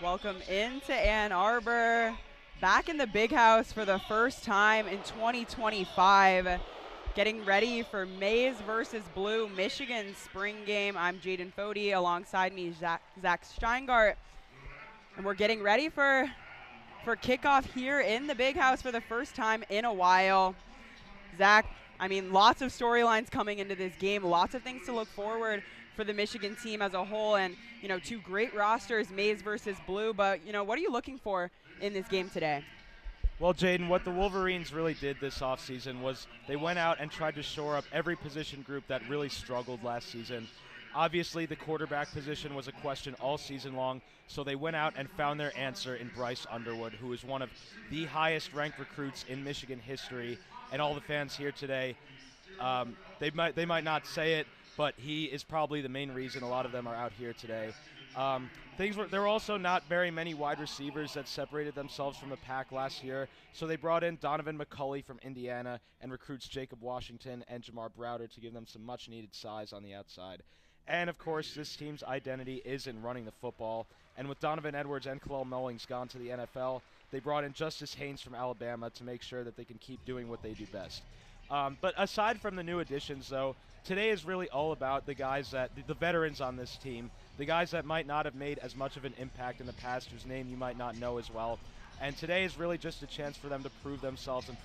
Welcome into Ann Arbor, back in the big house for the first time in 2025. Getting ready for Maize versus Blue Michigan spring game. I'm Jaden Fode, alongside me Zack Schteingart, and we're getting ready for kickoff here in the big house for the first time in a while. Zack, lots of storylines coming into this game, lots of things to look forward for the Michigan team as a whole, and two great rosters, Maize versus Blue. But what are you looking for in this game today? Well, Jaden, what the Wolverines really did this offseason was they went out and tried to shore up every position group that really struggled last season. Obviously, the quarterback position was a question all season long, so they went out and found their answer in Bryce Underwood, who is one of the highest-ranked recruits in Michigan history. And all the fans here today, they might not say it, but he is probably the main reason a lot of them are out here today. There were also not very many wide receivers that separated themselves from the pack last year, so they brought in Donovan McCulley from Indiana and recruits Jacob Washington and Jamar Browder to give them some much-needed size on the outside. And, of course, this team's identity is in running the football. And with Donovan Edwards and Khalil Mullings gone to the NFL, they brought in Justice Haynes from Alabama to make sure that they can keep doing what they do best. But aside from the new additions, though, today is really all about the guys the veterans on this team, the guys that might not have made as much of an impact in the past, whose name you might not know as well. And today is really just a chance for them to prove themselves and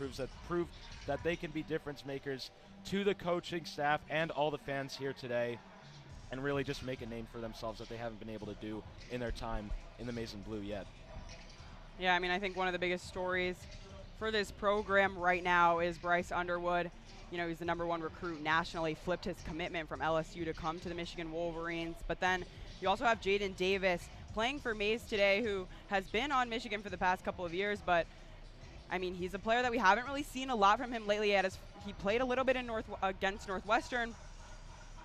prove that they can be difference makers to the coaching staff and all the fans here today, and really just make a name for themselves that they haven't been able to do in their time in the Maize and Blue yet. Yeah, I think one of the biggest stories for this program right now is Bryce Underwood. He's the #1 recruit nationally, flipped his commitment from LSU to come to the Michigan Wolverines. But then you also have Jaden Davis playing for Maize today, who has been on Michigan for the past couple of years, but he's a player that we haven't really seen a lot from him lately. He played a little bit against Northwestern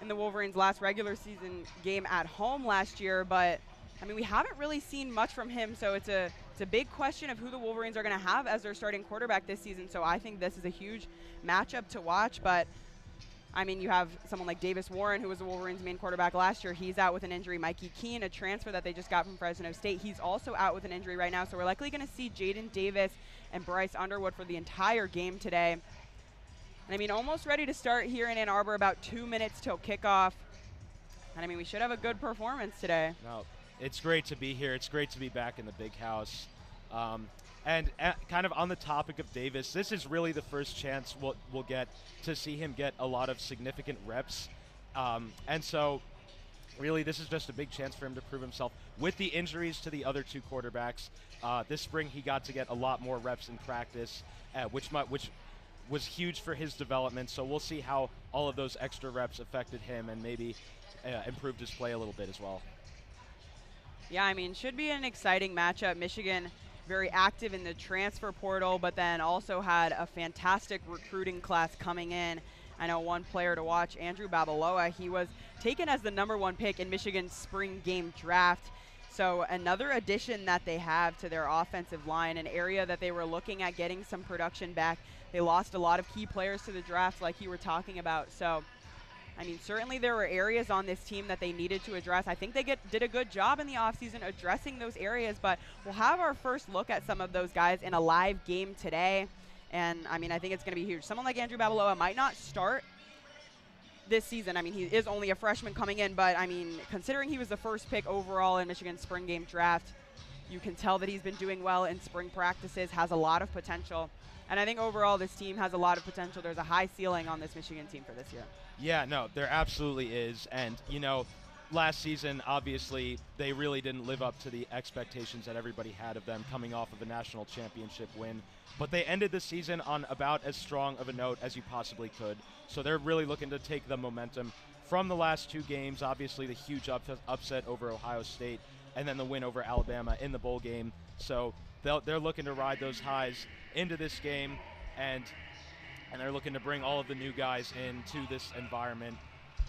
in the Wolverines' last regular season game at home last year, but we haven't really seen much from him, so it's a big question of who the Wolverines are going to have as their starting quarterback this season. So I think this is a huge matchup to watch. But you have someone like Davis Warren, who was the Wolverines' main quarterback last year. He's out with an injury. Mikey Keene, a transfer that they just got from Fresno State, he's also out with an injury right now. So we're likely going to see Jaden Davis and Bryce Underwood for the entire game today. And almost ready to start here in Ann Arbor, about 2 minutes till kickoff. And we should have a good performance today. No, it's great to be here. It's great to be back in the big house. And kind of on the topic of Davis, this is really the first chance we'll get to see him get a lot of significant reps. And so really this is just a big chance for him to prove himself. With the injuries to the other two quarterbacks, this spring he got to get a lot more reps in practice, which was huge for his development. So we'll see how all of those extra reps affected him and maybe improved his play a little bit as well. Yeah, should be an exciting matchup. Michigan very active in the transfer portal, but then also had a fantastic recruiting class coming in. I know one player to watch, Andrew Babaloa. He was taken as the #1 pick in Michigan's spring game draft. So another addition that they have to their offensive line, an area that they were looking at getting some production back. They lost a lot of key players to the draft, like you were talking about. So certainly there were areas on this team that they needed to address. I think they did a good job in the offseason addressing those areas, but we'll have our first look at some of those guys in a live game today. And, I think it's going to be huge. Someone like Andrew Babaloa might not start this season. He is only a freshman coming in, but, considering he was the first pick overall in Michigan's spring game draft, you can tell that he's been doing well in spring practices, has a lot of potential. And I think overall this team has a lot of potential. There's a high ceiling on this Michigan team for this year. Yeah, no, there absolutely is. And, last season, obviously, they really didn't live up to the expectations that everybody had of them coming off of a national championship win. But they ended the season on about as strong of a note as you possibly could. So they're really looking to take the momentum from the last two games, obviously the huge upset over Ohio State, and then the win over Alabama in the bowl game. So they're looking to ride those highs into this game, and they're looking to bring all of the new guys into this environment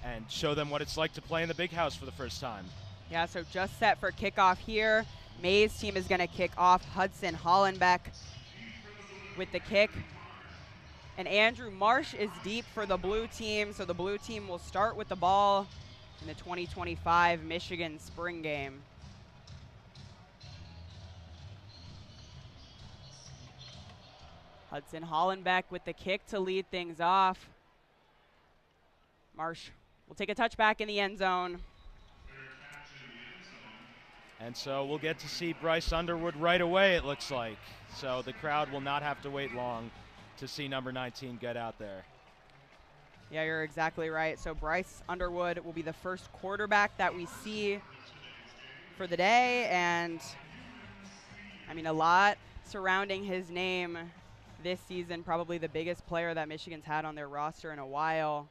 and show them what it's like to play in the big house for the first time. Yeah, so just set for kickoff here. Maize team is going to kick off. Hudson Hollenbeck with the kick. And Andrew Marsh is deep for the blue team, so the blue team will start with the ball in the 2025 Michigan spring game. Hudson Hollenbeck with the kick to lead things off. Marsh will take a touchback in the end zone. And so we'll get to see Bryce Underwood right away, it looks like. So the crowd will not have to wait long to see number 19 get out there. Yeah, you're exactly right. So Bryce Underwood will be the first quarterback that we see for the day. And, I mean, a lot surrounding his name this season. Probably the biggest player that Michigan's had on their roster in a while.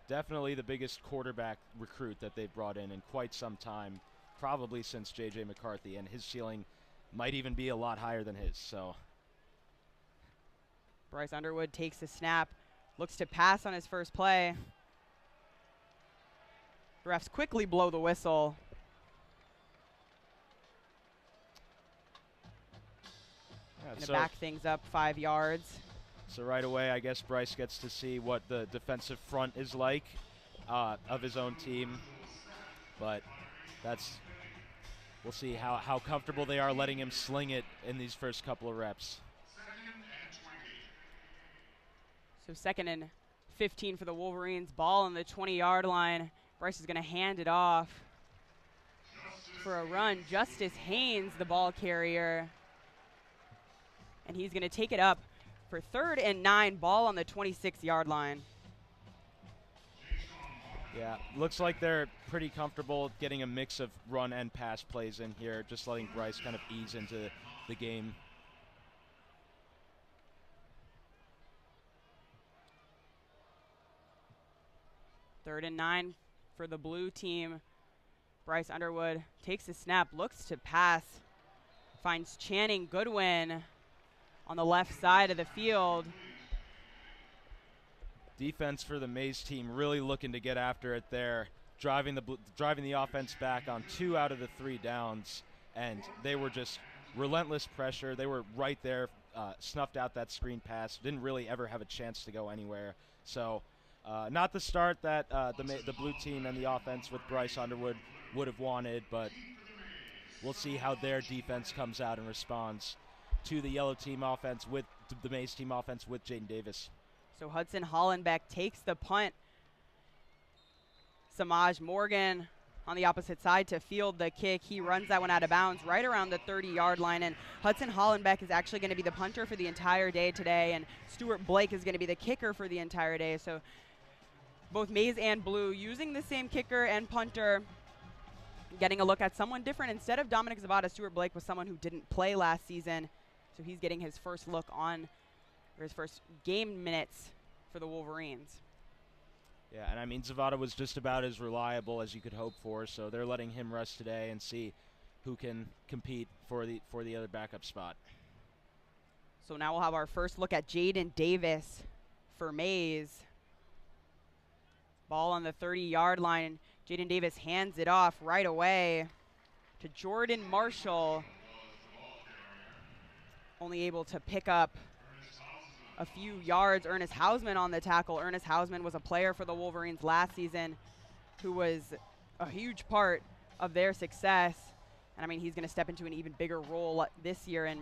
Definitely the biggest quarterback recruit that they've brought in quite some time, probably since J.J. McCarthy, and his ceiling might even be a lot higher than his. So Bryce Underwood takes the snap, looks to pass on his first play. The refs quickly blow the whistle. Gonna back things up 5 yards. So right away, I guess Bryce gets to see what the defensive front is like of his own team. But we'll see how comfortable they are letting him sling it in these first couple of reps. So 2nd and 15 for the Wolverines. Ball on the 20-yard line. Bryce is going to hand it off for a run. Justice Haynes, the ball carrier. And he's going to take it up for 3rd and 9, ball on the 26-yard line. Yeah, looks like they're pretty comfortable getting a mix of run and pass plays in here, just letting Bryce kind of ease into the game. Third and 9 for the blue team. Bryce Underwood takes the snap, looks to pass, finds Channing Goodwin on the left side of the field. Defense for the Maize team really looking to get after it there, driving the offense back on 2 out of the 3 downs, and they were just relentless pressure. They were right there, snuffed out that screen pass, didn't really ever have a chance to go anywhere. So not the start that the blue team and the offense with Bryce Underwood would have wanted, but we'll see how their defense comes out and responds to the yellow team offense with the Maize team offense with Jaden Davis. So Hudson Hollenbeck takes the punt. Samaj Morgan on the opposite side to field the kick. He runs that one out of bounds right around the 30-yard line. And Hudson Hollenbeck is actually going to be the punter for the entire day today. And Stuart Blake is going to be the kicker for the entire day. So both Maize and Blue using the same kicker and punter, getting a look at someone different. Instead of Dominic Zavada, Stuart Blake was someone who didn't play last season. So he's getting his first look on, or his first game minutes for the Wolverines. Yeah, and I mean, Zavada was just about as reliable as you could hope for, so they're letting him rest today and see who can compete for the other backup spot. So now we'll have our first look at Jaden Davis for Maize. Ball on the 30-yard line. Jaden Davis hands it off right away to Jordan Marshall. Only able to pick up a few yards. Ernest Hausman on the tackle. Ernest Hausman was a player for the Wolverines last season who was a huge part of their success. And I mean, he's going to step into an even bigger role this year and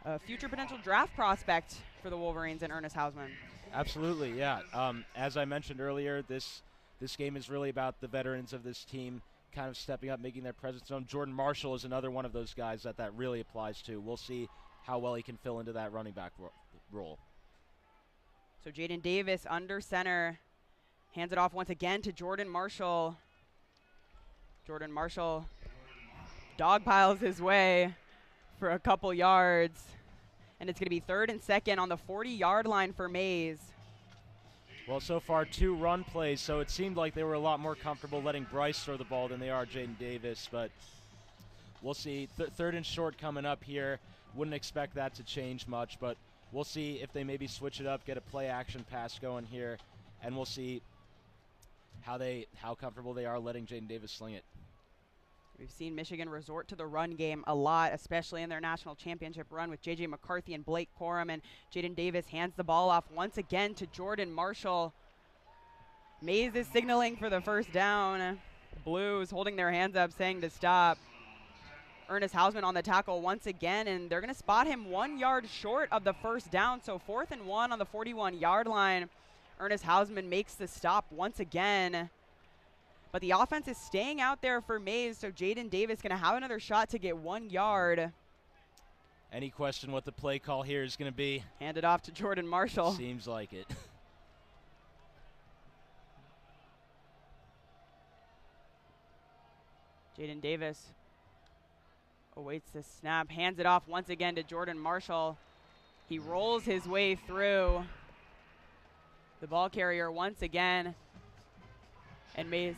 a future potential draft prospect for the Wolverines and Ernest Hausman. Absolutely, yeah. As I mentioned earlier, this game is really about the veterans of this team kind of stepping up, making their presence known. Jordan Marshall is another one of those guys that really applies to. We'll see how well he can fill into that running back role. So Jaden Davis under center, hands it off once again to Jordan Marshall. Jordan Marshall dogpiles his way for a couple yards. And it's going to be 3rd and 2 on the 40-yard line for Maize. Well, so far 2 run plays, so it seemed like they were a lot more comfortable letting Bryce throw the ball than they are Jaden Davis, but we'll see. 3rd and short coming up here. Wouldn't expect that to change much, but we'll see if they maybe switch it up, get a play-action pass going here, and we'll see how comfortable they are letting Jaden Davis sling it. We've seen Michigan resort to the run game a lot, especially in their national championship run with J.J. McCarthy and Blake Corum, and Jaden Davis hands the ball off once again to Jordan Marshall. Maize is signaling for the first down. Blues holding their hands up, saying to stop. Ernest Hausman on the tackle once again, and they're going to spot him 1 yard short of the first down. So 4th and 1 on the 41-yard line. Ernest Hausman makes the stop once again. But the offense is staying out there for Maize, so Jaden Davis going to have another shot to get 1 yard. Any question what the play call here is going to be? Hand it off to Jordan Marshall. Seems like it. Jaden Davis awaits the snap, hands it off once again to Jordan Marshall. He rolls his way through the ball carrier once again. And Maize.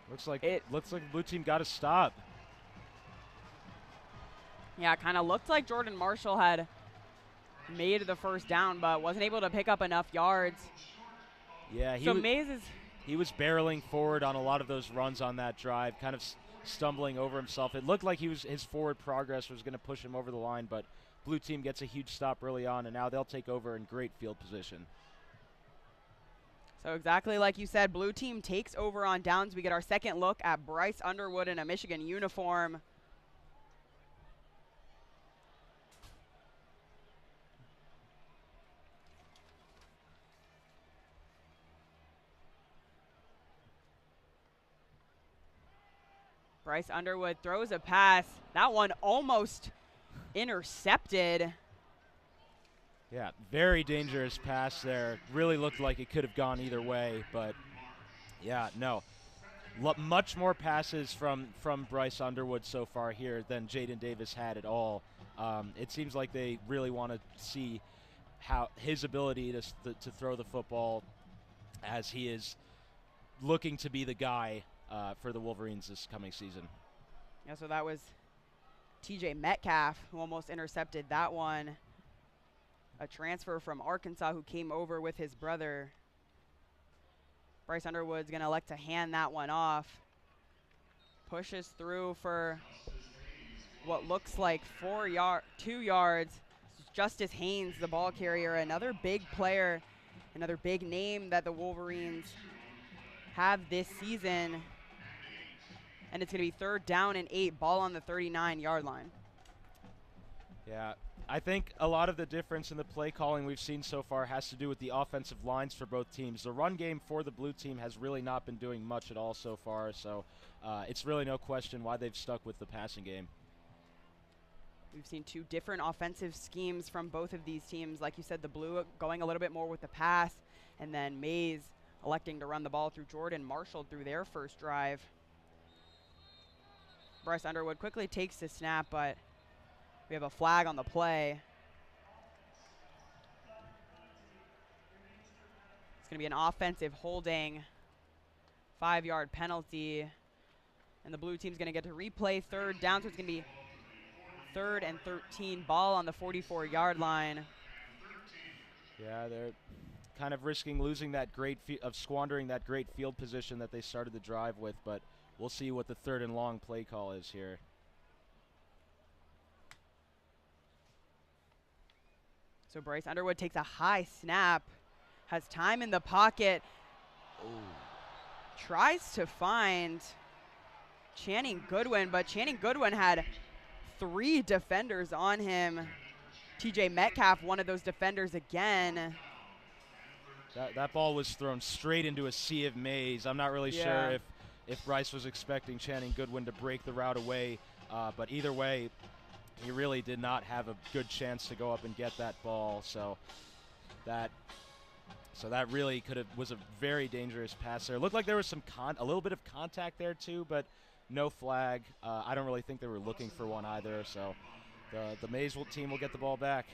Looks like the blue team got a stop. Yeah, it kind of looked like Jordan Marshall had made the first down, but wasn't able to pick up enough yards. Yeah, he was barreling forward on a lot of those runs on that drive, kind of stumbling over himself. It looked like his forward progress was going to push him over the line, but blue team gets a huge stop early on, and now they'll take over in great field position. So exactly like you said, blue team takes over on downs. We get our second look at Bryce Underwood in a Michigan uniform. Bryce Underwood throws a pass. That one almost intercepted. Yeah, very dangerous pass there. Really looked like it could have gone either way, but yeah, no. Much more passes from Bryce Underwood so far here than Jaden Davis had at all. It seems like they really want to see how his ability to throw the football, as he is looking to be the guy for the Wolverines this coming season. Yeah, so that was TJ Metcalf who almost intercepted that one. A transfer from Arkansas who came over with his brother. Bryce Underwood's going to elect to hand that one off. Pushes through for what looks like 2 yards. Justice Haynes, the ball carrier, another big player, another big name that the Wolverines have this season. And it's going to be 3rd down and 8, ball on the 39-yard line. Yeah, I think a lot of the difference in the play calling we've seen so far has to do with the offensive lines for both teams. The run game for the blue team has really not been doing much at all so far, so it's really no question why they've stuck with the passing game. We've seen 2 different offensive schemes from both of these teams. Like you said, the blue going a little bit more with the pass, and then Maize electing to run the ball through Jordan Marshall through their first drive. Bryce Underwood quickly takes the snap, but we have a flag on the play. It's going to be an offensive holding, 5-yard penalty. And the blue team's going to get to replay 3rd down, so it's going to be 3rd and 13, ball on the 44-yard line. Yeah, they're kind of risking losing that squandering that great field position that they started the drive with, but we'll see what the 3rd and long play call is here. So Bryce Underwood takes a high snap, has time in the pocket. Ooh. Tries to find Channing Goodwin, but Channing Goodwin had 3 defenders on him. TJ Metcalf, one of those defenders again. That ball was thrown straight into a sea of maize. I'm not really sure if Bryce was expecting Channing Goodwin to break the route away, but either way, he really did not have a good chance to go up and get that ball. So that really was a very dangerous pass there. It looked like there was a little bit of contact there too, but no flag. I don't really think they were looking for one either. So the Maize team will get the ball back.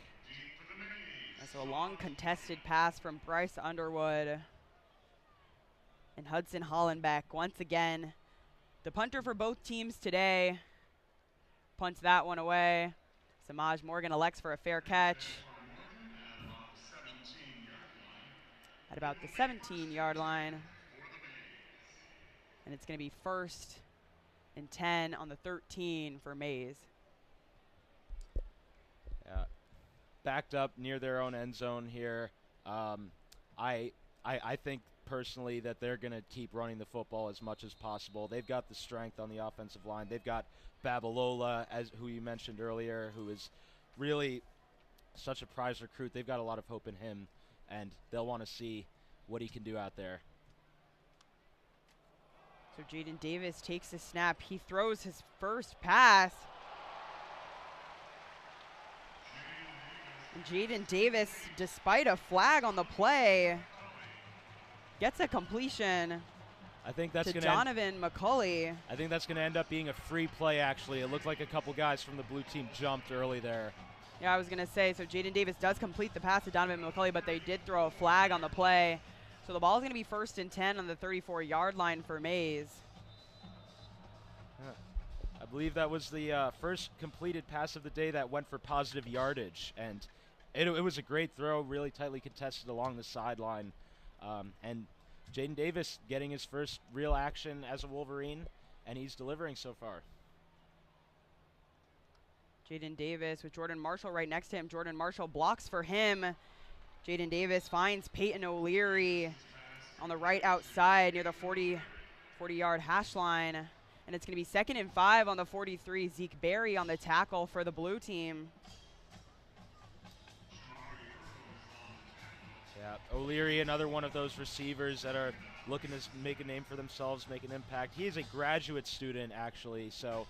So a long contested pass from Bryce Underwood. And Hudson Hollenbeck once again, the punter for both teams today, punts that one away. Samaj Morgan elects for a fair catch at about the 17-yard line. And it's going to be 1st and 10 on the 13 for Maize. Yeah, backed up near their own end zone here. I I think personally that they're going to keep running the football as much as possible. They've got the strength on the offensive line. They've got Babalola, who you mentioned earlier, who is really such a prize recruit. They've got a lot of hope in him, and they'll want to see what he can do out there. So Jaden Davis takes the snap. He throws his first pass. Jaden Davis, despite a flag on the play, gets a completion. I think that's to going Donovan McCulley. I think that's going to end up being a free play, actually. It looked like a couple guys from the blue team jumped early there. Yeah, I was going to say, so Jaden Davis does complete the pass to Donovan McCulley, but they did throw a flag on the play. So the ball is going to be 1st and 10 on the 34-yard line for Maize. I believe that was the first completed pass of the day that went for positive yardage. And it was a great throw, really tightly contested along the sideline. And Jaden Davis getting his first real action as a Wolverine, and he's delivering so far. Jaden Davis with Jordan Marshall right next to him. Jordan Marshall blocks for him. Jaden Davis finds Peyton O'Leary on the right outside near the 40-yard hash line. And it's going to be 2nd and 5 on the 43. Zeke Berry on the tackle for the blue team. Yeah, O'Leary, another one of those receivers that are looking to make a name for themselves, make an impact. He is a graduate student, actually, so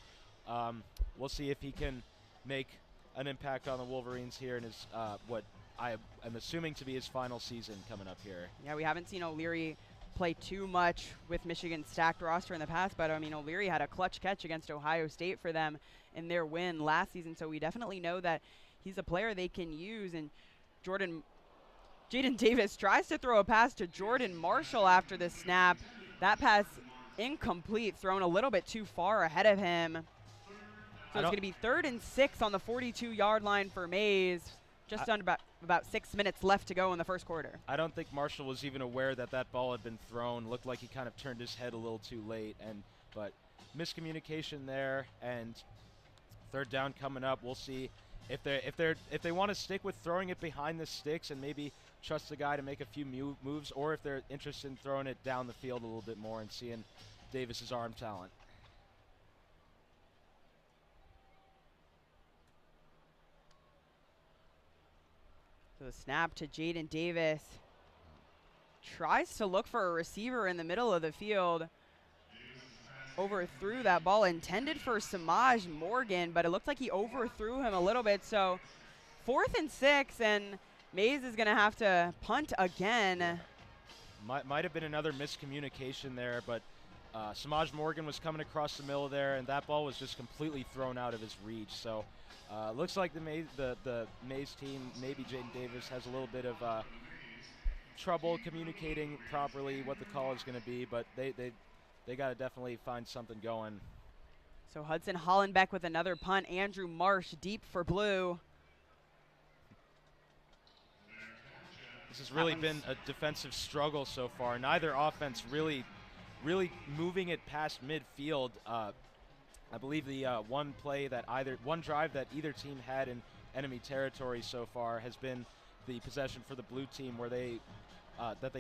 we'll see if he can make an impact on the Wolverines here in his what I am assuming to be his final season coming up here. Yeah, we haven't seen O'Leary play too much with Michigan's stacked roster in the past, but I mean, O'Leary had a clutch catch against Ohio State for them in their win last season, so we definitely know that he's a player they can use. And Jaden Davis tries to throw a pass to Jordan Marshall after the snap. That pass incomplete, thrown a little bit too far ahead of him. So it's going to be 3rd and 6 on the 42-yard line for Maize. Just under about 6 minutes left to go in the first quarter. I don't think Marshall was even aware that that ball had been thrown. Looked like he kind of turned his head a little too late, but miscommunication there. And 3rd down coming up. We'll see if they want to stick with throwing it behind the sticks and maybe trust the guy to make a few moves, or if they're interested in throwing it down the field a little bit more and seeing Davis's arm talent. So the snap to Jaden Davis. Tries to look for a receiver in the middle of the field. Overthrew that ball, intended for Sommers Morgan, but it looked like he overthrew him a little bit. So 4th and 6, and Maize is going to have to punt again. Might have been another miscommunication there, but Sommers Morgan was coming across the middle there, and that ball was just completely thrown out of his reach. So looks like the Maize team, maybe Jaden Davis, has a little bit of trouble communicating properly what the call is going to be, but they got to definitely find something going. So Hudson Hollenbeck with another punt. Andrew Marsh deep for blue. This has really been a defensive struggle so far. Neither offense really moving it past midfield. I believe the one drive that either team had in enemy territory so far has been the possession for the blue team, where they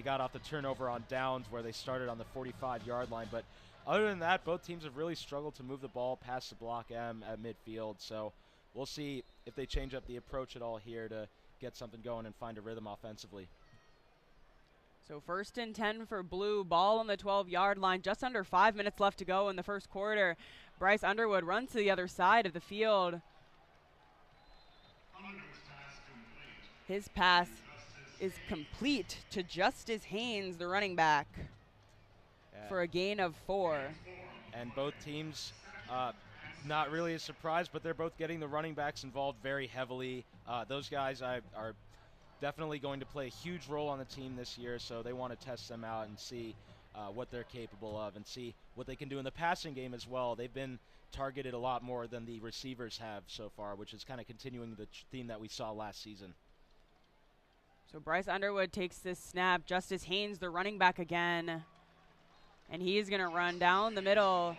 got off the turnover on downs, where they started on the 45-yard line. But other than that, both teams have really struggled to move the ball past the block M at midfield. So we'll see if they change up the approach at all here to get something going and find a rhythm offensively. So 1st and 10 for blue, ball on the 12-yard line, just under 5 minutes left to go in the first quarter. Bryce Underwood runs to the other side of the field. His pass is complete to Justice Haynes, the running back, for a gain of 4. And both teams, not really a surprise, but they're both getting the running backs involved very heavily. Those guys are definitely going to play a huge role on the team this year, so they want to test them out and see what they're capable of and see what they can do in the passing game as well. They've been targeted a lot more than the receivers have so far, which is kind of continuing the theme that we saw last season. So Bryce Underwood takes this snap. Justice Haynes, the running back again, and he's going to run down the middle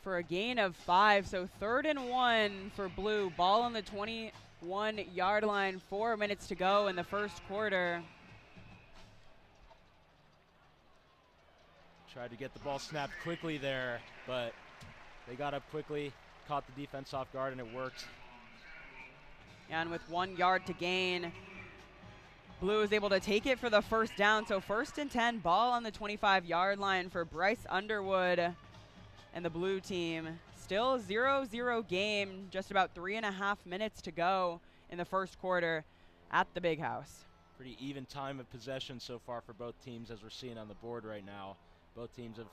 for a gain of 5. So 3rd and 1 for blue, ball on the 21-yard line, 4 minutes to go in the first quarter. Tried to get the ball snapped quickly there, but they got up quickly, caught the defense off guard, and it worked. And with 1 yard to gain, Blue is able to take it for the first down. So 1st and 10, ball on the 25-yard line for Bryce Underwood and the Blue team. Still 0-0 game, just about 3.5 minutes to go in the first quarter at the Big House. Pretty even time of possession so far for both teams, as we're seeing on the board right now. Both teams have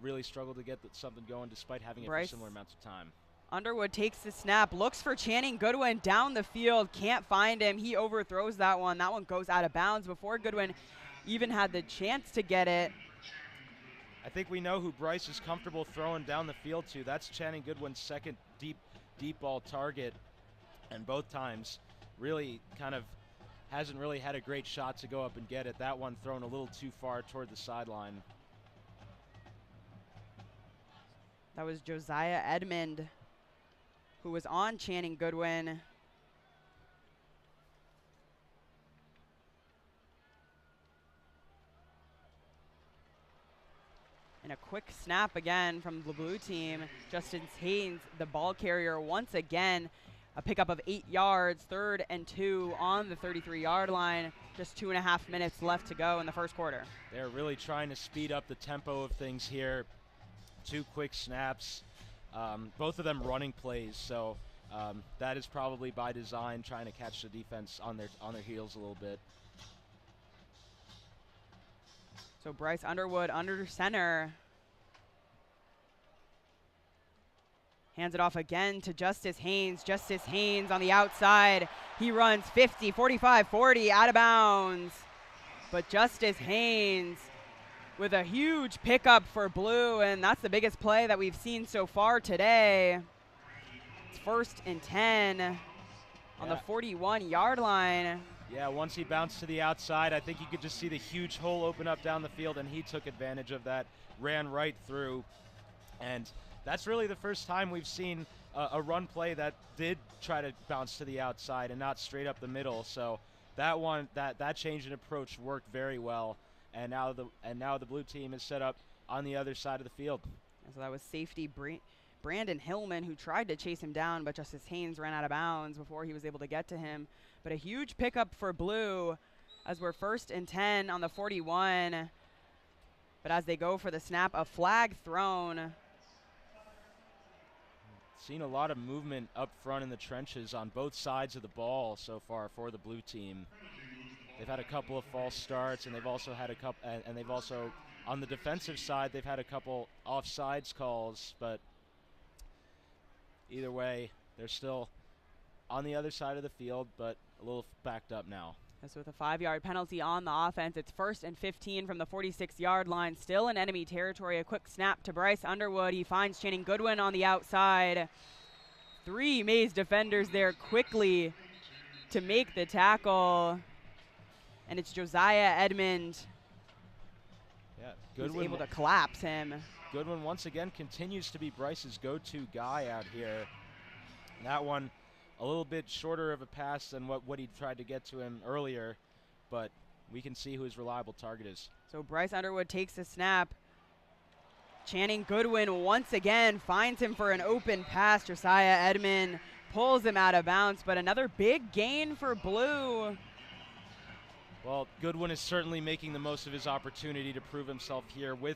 really struggled to get something going despite having it for similar amounts of time. Underwood takes the snap, looks for Channing Goodwin down the field, can't find him. He overthrows that one. That one goes out of bounds before Goodwin even had the chance to get it. I think we know who Bryce is comfortable throwing down the field to. That's Channing Goodwin's second deep ball target, and both times really kind of hasn't really had a great shot to go up and get it. That one thrown a little too far toward the sideline. That was Josiah Edmond, who was on Channing Goodwin. And a quick snap again from the Blue team. Justin Haynes, the ball carrier, once again. A pickup of 8 yards, 3rd and 2 on the 33-yard line. Just 2.5 minutes left to go in the first quarter. They're really trying to speed up the tempo of things here. 2 quick snaps, both of them running plays, so that is probably by design, trying to catch the defense on their heels a little bit. So Bryce Underwood under center. Hands it off again to Justice Haynes. Justice Haynes on the outside. He runs 50, 45, 40 out of bounds. But Justice Haynes with a huge pickup for Blue, and that's the biggest play that we've seen so far today. It's 1st and 10 on the 41-yard line. Yeah, once he bounced to the outside, I think you could just see the huge hole open up down the field, and he took advantage of that, ran right through. And that's really the first time we've seen a run play that did try to bounce to the outside and not straight up the middle. So that change in approach worked very well. And now the Blue team is set up on the other side of the field. So that was safety Brandon Hillman, who tried to chase him down, but Justice Haynes ran out of bounds before he was able to get to him. But a huge pickup for Blue as we're 1st and 10 on the 41. But as they go for the snap, a flag thrown. Seen a lot of movement up front in the trenches on both sides of the ball so far for the Blue team. They've had a couple of false starts, and they've also had a couple, and they've also, on the defensive side, they've had a couple offsides calls, but either way, they're still on the other side of the field, but a little backed up now. So with a 5-yard penalty on the offense, it's 1st and 15 from the 46-yard line, still in enemy territory. A quick snap to Bryce Underwood. He finds Channing Goodwin on the outside. 3 Maize defenders there quickly to make the tackle. And it's Josiah Edmond. Yeah, Goodwin able to collapse him. Goodwin once again continues to be Bryce's go-to guy out here. That one a little bit shorter of a pass than what he tried to get to him earlier, but we can see who his reliable target is. So Bryce Underwood takes the snap. Channing Goodwin once again finds him for an open pass. Josiah Edmond pulls him out of bounds, but another big gain for Blue. Well, Goodwin is certainly making the most of his opportunity to prove himself here with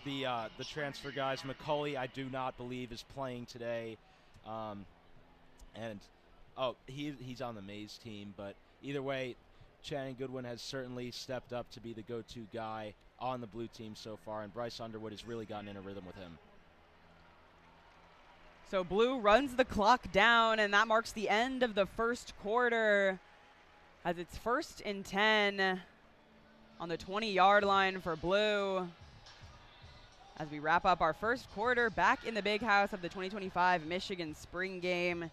the transfer guys. McCulley, I do not believe, is playing today. He's on the Maize team, but either way, Channing Goodwin has certainly stepped up to be the go-to guy on the Blue team so far, and Bryce Underwood has really gotten in a rhythm with him. So Blue runs the clock down, and that marks the end of the first quarter as it's 1st and 10 on the 20-yard line for Blue. As we wrap up our first quarter back in the Big House of the 2025 Michigan Spring Game.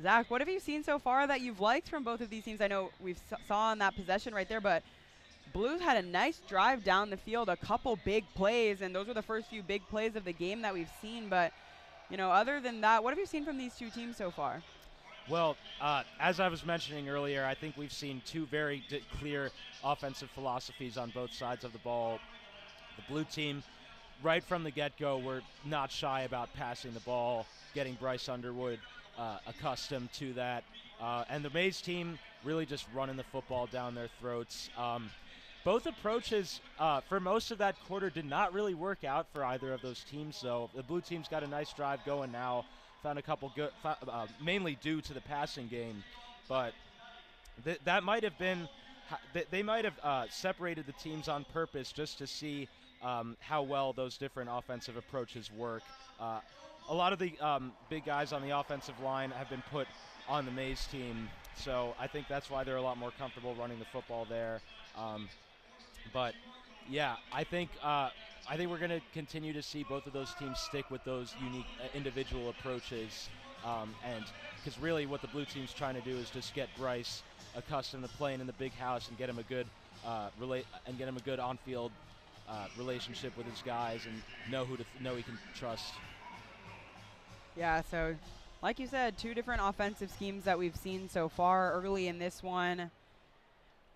Zach, what have you seen so far that you've liked from both of these teams? I know we've saw on that possession right there, but Blues had a nice drive down the field, a couple big plays, and those were the first few big plays of the game that we've seen. But, you know, other than that, what have you seen from these two teams so far? Well, as I was mentioning earlier, I think we've seen 2 very clear offensive philosophies on both sides of the ball. The Blue team right from the get-go, we're not shy about passing the ball, getting Bryce Underwood accustomed to that. And the Maize team really just running the football down their throats. Both approaches for most of that quarter did not really work out for either of those teams, though. The blue team's got a nice drive going now. Found a couple good, mainly due to the passing game. But that might have been, they might have separated the teams on purpose just to see how well those different offensive approaches work. A lot of the big guys on the offensive line have been put on the Maize team, so I think that's why they're a lot more comfortable running the football there. But yeah, I think we're going to continue to see both of those teams stick with those unique individual approaches, and because really what the blue team's trying to do is just get Bryce accustomed to playing in the big house and get him a good on-field relationship with his guys and know he can trust. Yeah, so like you said, 2 different offensive schemes that we've seen so far early in this one.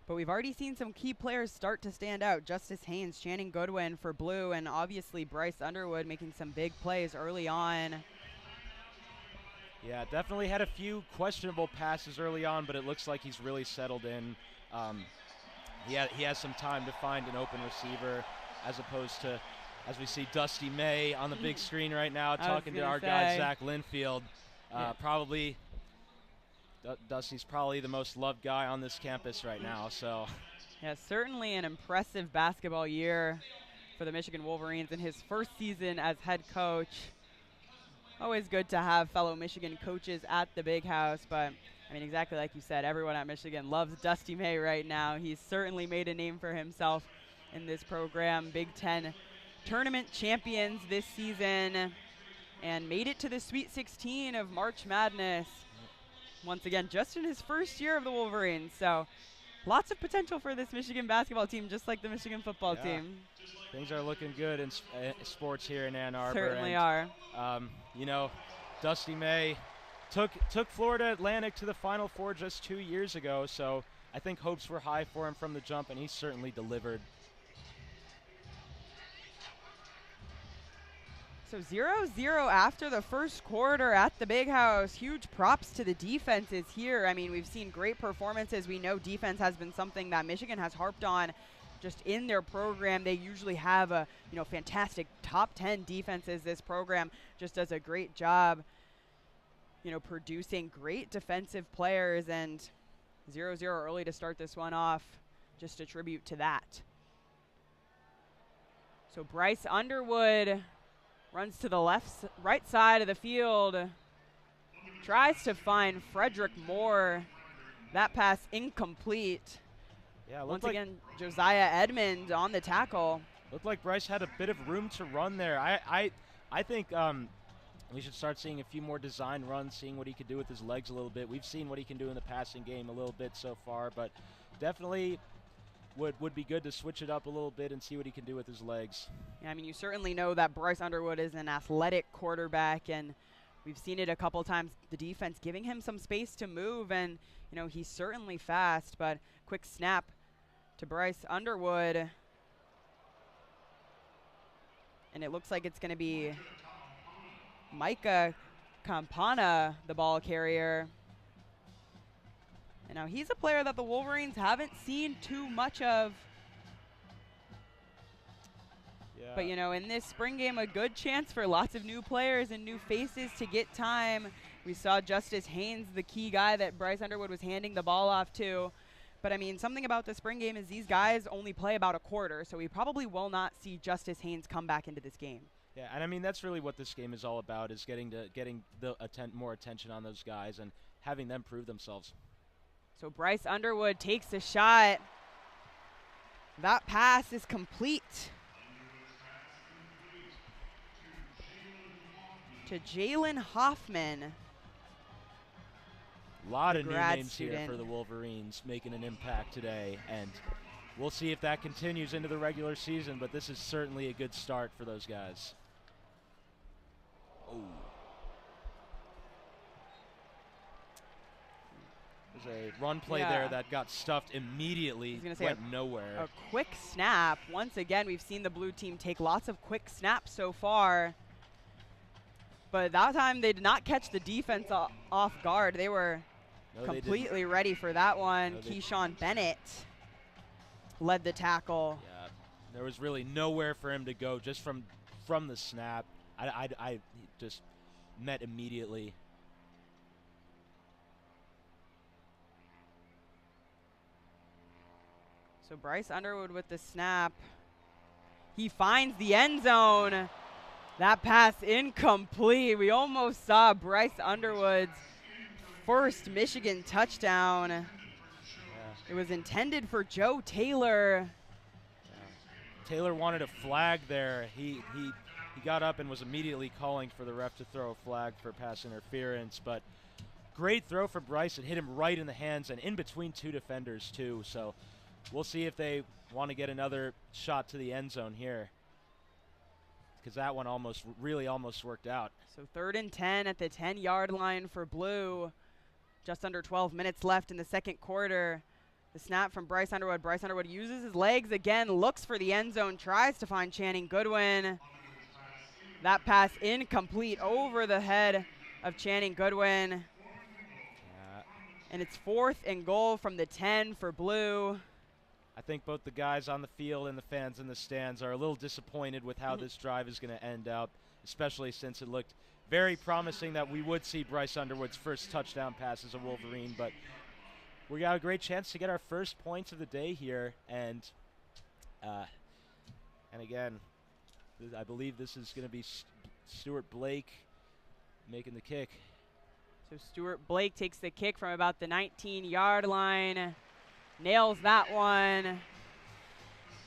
But we've already seen some key players start to stand out. Justice Haynes, Channing Goodwin for blue, and obviously Bryce Underwood making some big plays early on. Yeah, definitely had a few questionable passes early on, but it looks like he's really settled in. He has some time to find an open receiver, as opposed to, as we see Dusty May on the big screen right now talking to our guy Zack Linfield. Probably Dusty's probably the most loved guy on this campus right now. So, yeah, certainly an impressive basketball year for the Michigan Wolverines in his first season as head coach. Always good to have fellow Michigan coaches at the big house, but I mean, exactly like you said, everyone at Michigan loves Dusty May right now. He's certainly made a name for himself in this program. Big Ten tournament champions this season and made it to the Sweet 16 of March Madness. Once again, just in his first year of the Wolverines. So lots of potential for this Michigan basketball team, just like the Michigan football team. Things are looking good in sports here in Ann Arbor. Certainly are. You know, Dusty May took Florida Atlantic to the Final Four just 2 years ago, so I think hopes were high for him from the jump, and he certainly delivered. So 0-0 after the first quarter at the big house. Huge props to the defenses here. I mean, we've seen great performances. We know defense has been something that Michigan has harped on just in their program. They usually have a, fantastic top 10 defenses. This program just does a great job, producing great defensive players, and 0-0 early to start this one off. Just a tribute to that. So Bryce Underwood runs to the right side of the field, tries to find Frederick Moore. That pass incomplete. Yeah, once again, Josiah Edmond on the tackle. Looked like Bryce had a bit of room to run there. I think we should start seeing a few more design runs, seeing what he could do with his legs a little bit. We've seen what he can do in the passing game a little bit so far, but definitely would be good to switch it up a little bit and see what he can do with his legs. Yeah, I mean, you certainly know that Bryce Underwood is an athletic quarterback, and we've seen it a couple times, the defense giving him some space to move, and, he's certainly fast, but quick snap to Bryce Underwood. And it looks like it's going to be Micah Campana, the ball carrier. And now he's a player that the Wolverines haven't seen too much of. Yeah. But, in this spring game, a good chance for lots of new players and new faces to get time. We saw Justice Haynes, the key guy that Bryce Underwood was handing the ball off to. But, I mean, something about the spring game is these guys only play about a quarter, so we probably will not see Justice Haynes come back into this game. Yeah, and I mean, that's really what this game is all about, is getting more attention on those guys and having them prove themselves. So Bryce Underwood takes a shot. That pass is complete to Jalen Hoffman. A lot of new names student here for the Wolverines making an impact today, and we'll see if that continues into the regular season, but this is certainly a good start for those guys. Oh. There's a run play there that got stuffed immediately, went nowhere. A quick snap. Once again, we've seen the blue team take lots of quick snaps so far. But that time they did not catch the defense off guard. They were completely ready for that one. Keyshawn Bennett led the tackle. Yeah, there was really nowhere for him to go just from the snap. I just met immediately. So Bryce Underwood with the snap. He finds the end zone. That pass incomplete. We almost saw Bryce Underwood's first Michigan touchdown. Yeah. It was intended for Joe Taylor. Yeah. Taylor wanted a flag there. He got up and was immediately calling for the ref to throw a flag for pass interference, but great throw for Bryce. It hit him right in the hands and in between two defenders too. So we'll see if they want to get another shot to the end zone here, because that one really almost worked out. So 3rd and 10 at the 10-yard line for Blue. Just under 12 minutes left in the second quarter. The snap from Bryce Underwood. Bryce Underwood uses his legs again, looks for the end zone, tries to find Channing Goodwin. That pass incomplete over the head of Channing Goodwin. Yeah. And it's 4th and goal from the 10 for Blue. I think both the guys on the field and the fans in the stands are a little disappointed with how this drive is going to end up, especially since it looked very promising that we would see Bryce Underwood's first touchdown pass as a Wolverine. But we got a great chance to get our first points of the day here, and again, I believe this is going to be Stuart Blake making the kick. So Stuart Blake takes the kick from about the 19-yard line. Nails that one.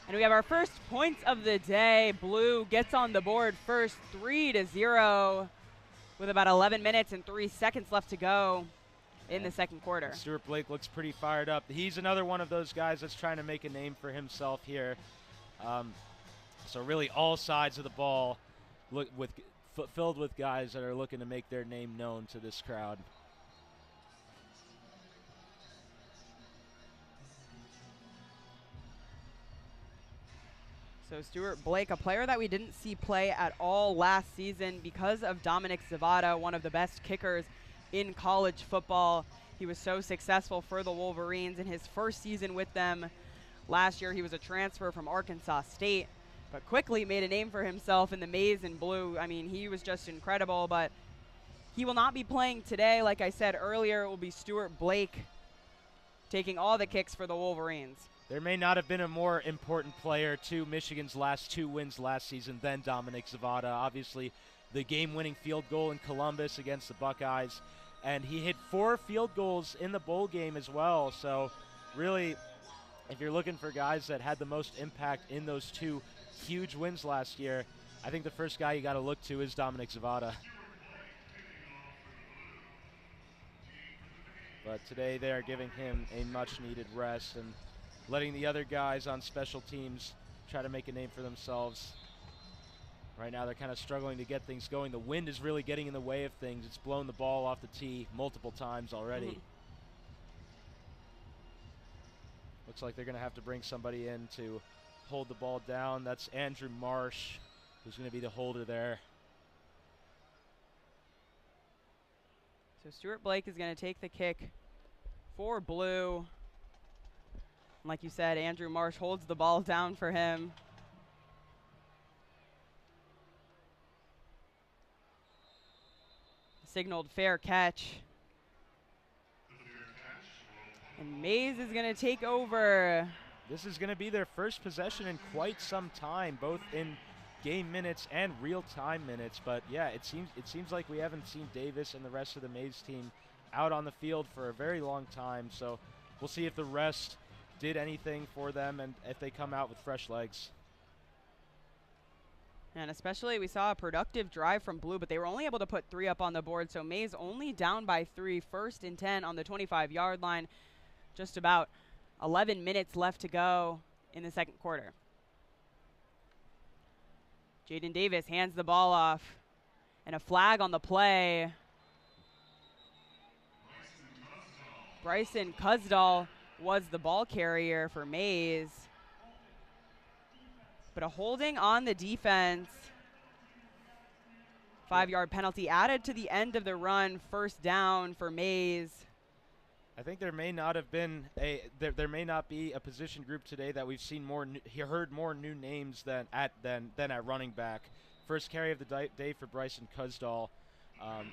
And we have our first points of the day. Blue gets on the board first, 3-0, with about 11 minutes and 3 seconds left to go in the second quarter. Stuart Blake looks pretty fired up. He's another one of those guys that's trying to make a name for himself here. So really all sides of the ball filled with guys that are looking to make their name known to this crowd. So Stuart Blake, a player that we didn't see play at all last season because of Dominic Zavada, one of the best kickers in college football. He was so successful for the Wolverines in his first season with them. Last year he was a transfer from Arkansas State, but quickly made a name for himself in the Maize and Blue. I mean, he was just incredible, but he will not be playing today. Like I said earlier, it will be Stuart Blake taking all the kicks for the Wolverines. There may not have been a more important player to Michigan's last 2 wins last season than Dominic Zavada. Obviously, the game-winning field goal in Columbus against the Buckeyes, and he hit 4 field goals in the bowl game as well. So really, if you're looking for guys that had the most impact in those 2 huge wins last year, I think the first guy you got to look to is Dominic Zavada. But today they are giving him a much-needed rest and letting the other guys on special teams try to make a name for themselves. Right now they're kind of struggling to get things going. The wind is really getting in the way of things. It's blown the ball off the tee multiple times already. Looks like they're going to have to bring somebody in to hold the ball down. That's Andrew Marsh, who's going to be the holder there. So Stuart Blake is going to take the kick for Blue. Like you said, Andrew Marsh holds the ball down for him. Signaled fair catch. And Maize is going to take over. This is going to be their first possession in quite some time, both in game minutes and real-time minutes. But yeah, it seems like we haven't seen Davis and the rest of the Maize team out on the field for a very long time. So we'll see if the rest did anything for them and if they come out with fresh legs. And especially we saw a productive drive from Blue, but they were only able to put 3 up on the board. So Maize only down by 3, 1st and 10 on the 25-yard line. Just about 11 minutes left to go in the second quarter. Jaden Davis hands the ball off, and a flag on the play. Bryson Kuzdal was the ball carrier for Maize. But a holding on the defense. 5-yard penalty added to the end of the run. First down for Maize. I think there may not have been there may not be a position group today that we've seen heard more new names than at running back. First carry of the day for Bryson Kuzdal,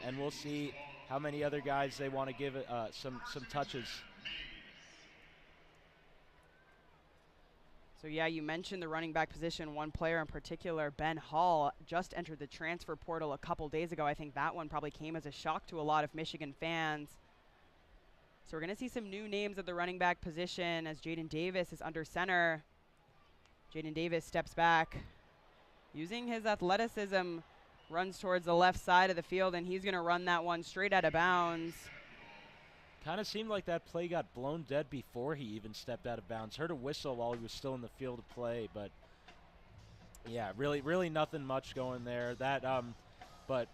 and we'll see how many other guys they want to give it some touches. So yeah, you mentioned the running back position. One player in particular, Ben Hall, just entered the transfer portal a couple days ago. I think that one probably came as a shock to a lot of Michigan fans. So we're going to see some new names at the running back position as Jaden Davis is under center. Jaden Davis steps back. Using his athleticism, runs towards the left side of the field, and he's going to run that one straight out of bounds. Kind of seemed like that play got blown dead before he even stepped out of bounds. Heard a whistle while he was still in the field of play, but yeah, really nothing much going there. But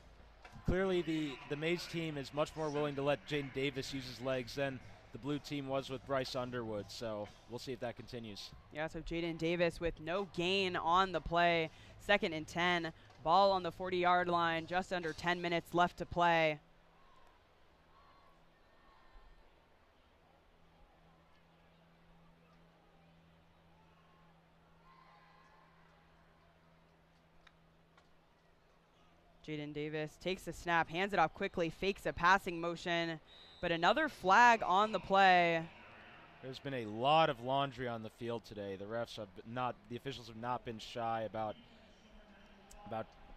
clearly the Maize team is much more willing to let Jaden Davis use his legs than the blue team was with Bryce Underwood, so we'll see if that continues. Yeah, so Jaden Davis with no gain on the play. 2nd and 10, ball on the 40-yard line, just under 10 minutes left to play. Jaden Davis takes the snap, hands it off quickly, fakes a passing motion, but another flag on the play. There's been a lot of laundry on the field today. The officials have not been shy about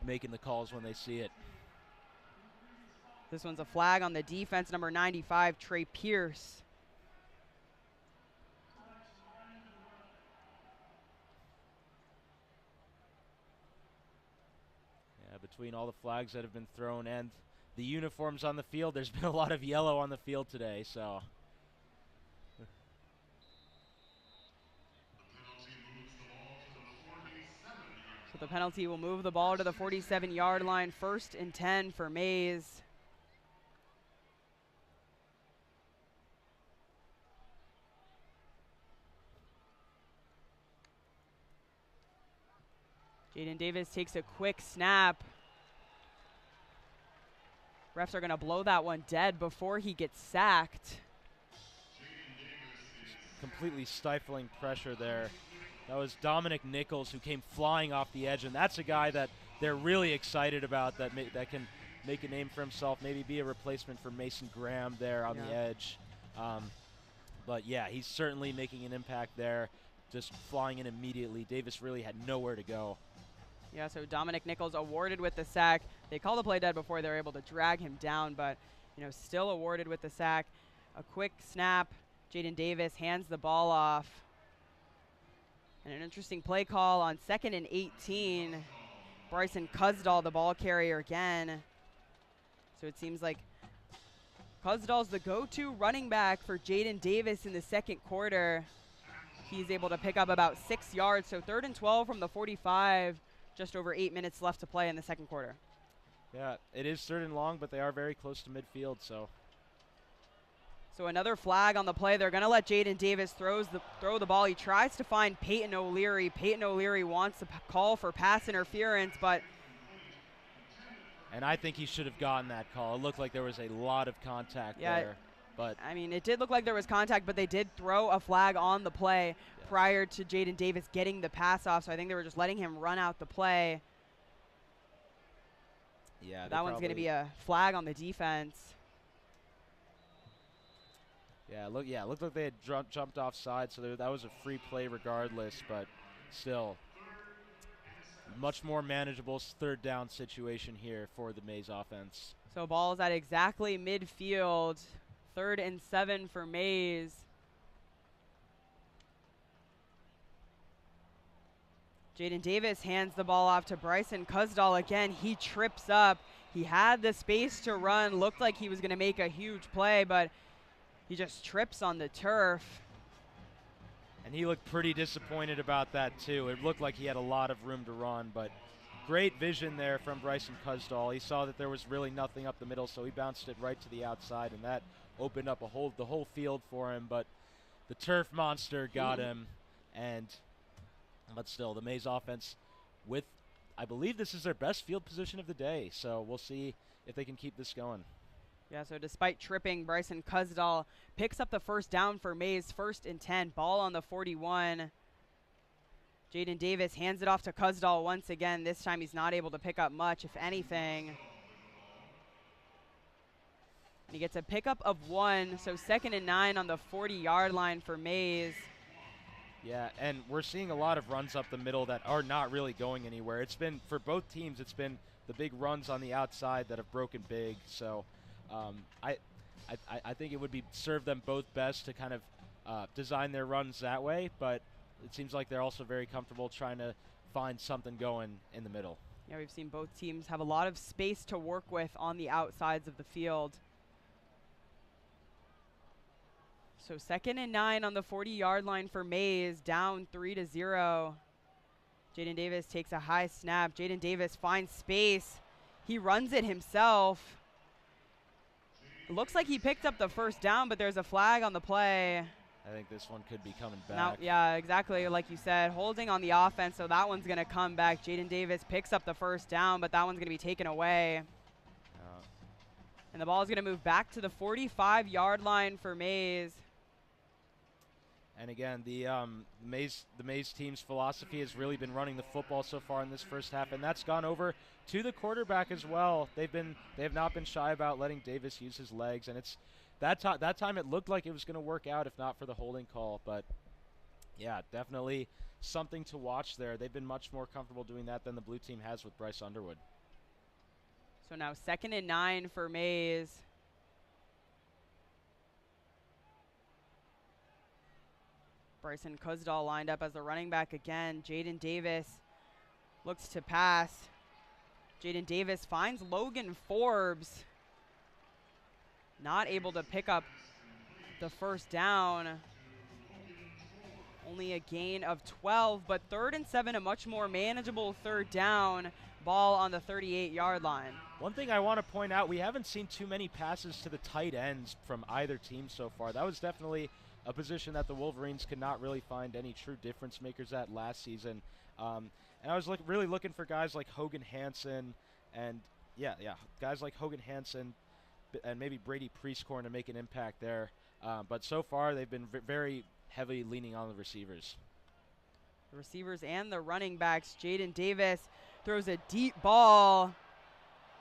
making the calls when they see it. This one's a flag on the defense, number 95, Trey Pierce. Between all the flags that have been thrown and the uniforms on the field, there's been a lot of yellow on the field today, so. So the penalty will move the ball to the 47-yard line, 1st and 10 for Maize. Jaden Davis takes a quick snap. Refs are going to blow that one dead before he gets sacked. Completely stifling pressure there. That was Dominic Nichols who came flying off the edge, and that's a guy that they're really excited about that can make a name for himself, maybe be a replacement for Mason Graham there on the edge. But yeah, he's certainly making an impact there, just flying in immediately. Davis really had nowhere to go. Yeah, so Dominic Nichols awarded with the sack. They call the play dead before they're able to drag him down, but still awarded with the sack. A quick snap. Jaden Davis hands the ball off. And an interesting play call on 2nd and 18. Bryson Kuzdal, the ball carrier again. So it seems like Kuzdal's the go-to running back for Jaden Davis in the 2nd quarter. He's able to pick up about 6 yards, so 3rd and 12 from the 45. Just over 8 minutes left to play in the 2nd quarter. Yeah, it is 3rd and long, but they are very close to midfield, so. So another flag on the play. They're going to let Jaden Davis throw the ball. He tries to find Peyton O'Leary. Peyton O'Leary wants to call for pass interference, but. And I think he should have gotten that call. It looked like there was a lot of contact there. But I mean, it did look like there was contact, but they did throw a flag on the play prior to Jaden Davis getting the pass off, so I think they were just letting him run out the play. Yeah, that one's going to be a flag on the defense. Yeah, it looked like they had jumped offside, so that was a free play regardless, but still much more manageable 3rd down situation here for the Maize offense. So ball's at exactly midfield. 3rd and 7 for Maize. Jaden Davis hands the ball off to Bryson Kuzdal again. He trips up. He had the space to run. Looked like he was going to make a huge play, but he just trips on the turf. And he looked pretty disappointed about that, too. It looked like he had a lot of room to run, but great vision there from Bryson Kuzdal. He saw that there was really nothing up the middle, so he bounced it right to the outside, and that opened up the whole field for him, but the turf monster got him. But still, the Maize offense with, I believe this is their best field position of the day, so we'll see if they can keep this going. Yeah, so despite tripping, Bryson Kuzdal picks up the first down for Maize, 1st and 10, ball on the 41. Jaden Davis hands it off to Kuzdal once again. This time he's not able to pick up much, if anything. And he gets a pickup of 1, so 2nd and 9 on the 40-yard line for Maize. Yeah, and we're seeing a lot of runs up the middle that are not really going anywhere. It's been, for both teams, it's been the big runs on the outside that have broken big. So I think it would serve them both best to kind of design their runs that way, but it seems like they're also very comfortable trying to find something going in the middle. Yeah, we've seen both teams have a lot of space to work with on the outsides of the field. So 2nd and 9 on the 40-yard line for Maize, down 3-0. Jaden Davis takes a high snap. Jaden Davis finds space. He runs it himself. It looks like he picked up the first down, but there's a flag on the play. I think this one could be coming back. Now, yeah, exactly like you said, holding on the offense, so that one's going to come back. Jaden Davis picks up the first down, but that one's going to be taken away. And the ball is going to move back to the 45-yard line for Maize. And again, the Maize team's philosophy has really been running the football so far in this first half, and that's gone over to the quarterback as well. They have not been shy about letting Davis use his legs, and it's that time it looked like it was going to work out if not for the holding call. But yeah, definitely something to watch there. They've been much more comfortable doing that than the blue team has with Bryce Underwood. So now 2nd and 9 for Maize. Bryson Kuzdal lined up as the running back again. Jaden Davis looks to pass. Jaden Davis finds Logan Forbes. Not able to pick up the first down. Only a gain of 12, but 3rd and 7, a much more manageable 3rd down. Ball on the 38-yard line. One thing I want to point out, we haven't seen too many passes to the tight ends from either team so far. That was definitely a position that the Wolverines could not really find any true difference makers at last season. And I was really looking for guys like Hogan Hansen and, guys like Hogan Hansen and maybe Brady Priestcorn to make an impact there. But so far, they've been very heavily leaning on the receivers. The receivers and the running backs. Jaden Davis throws a deep ball.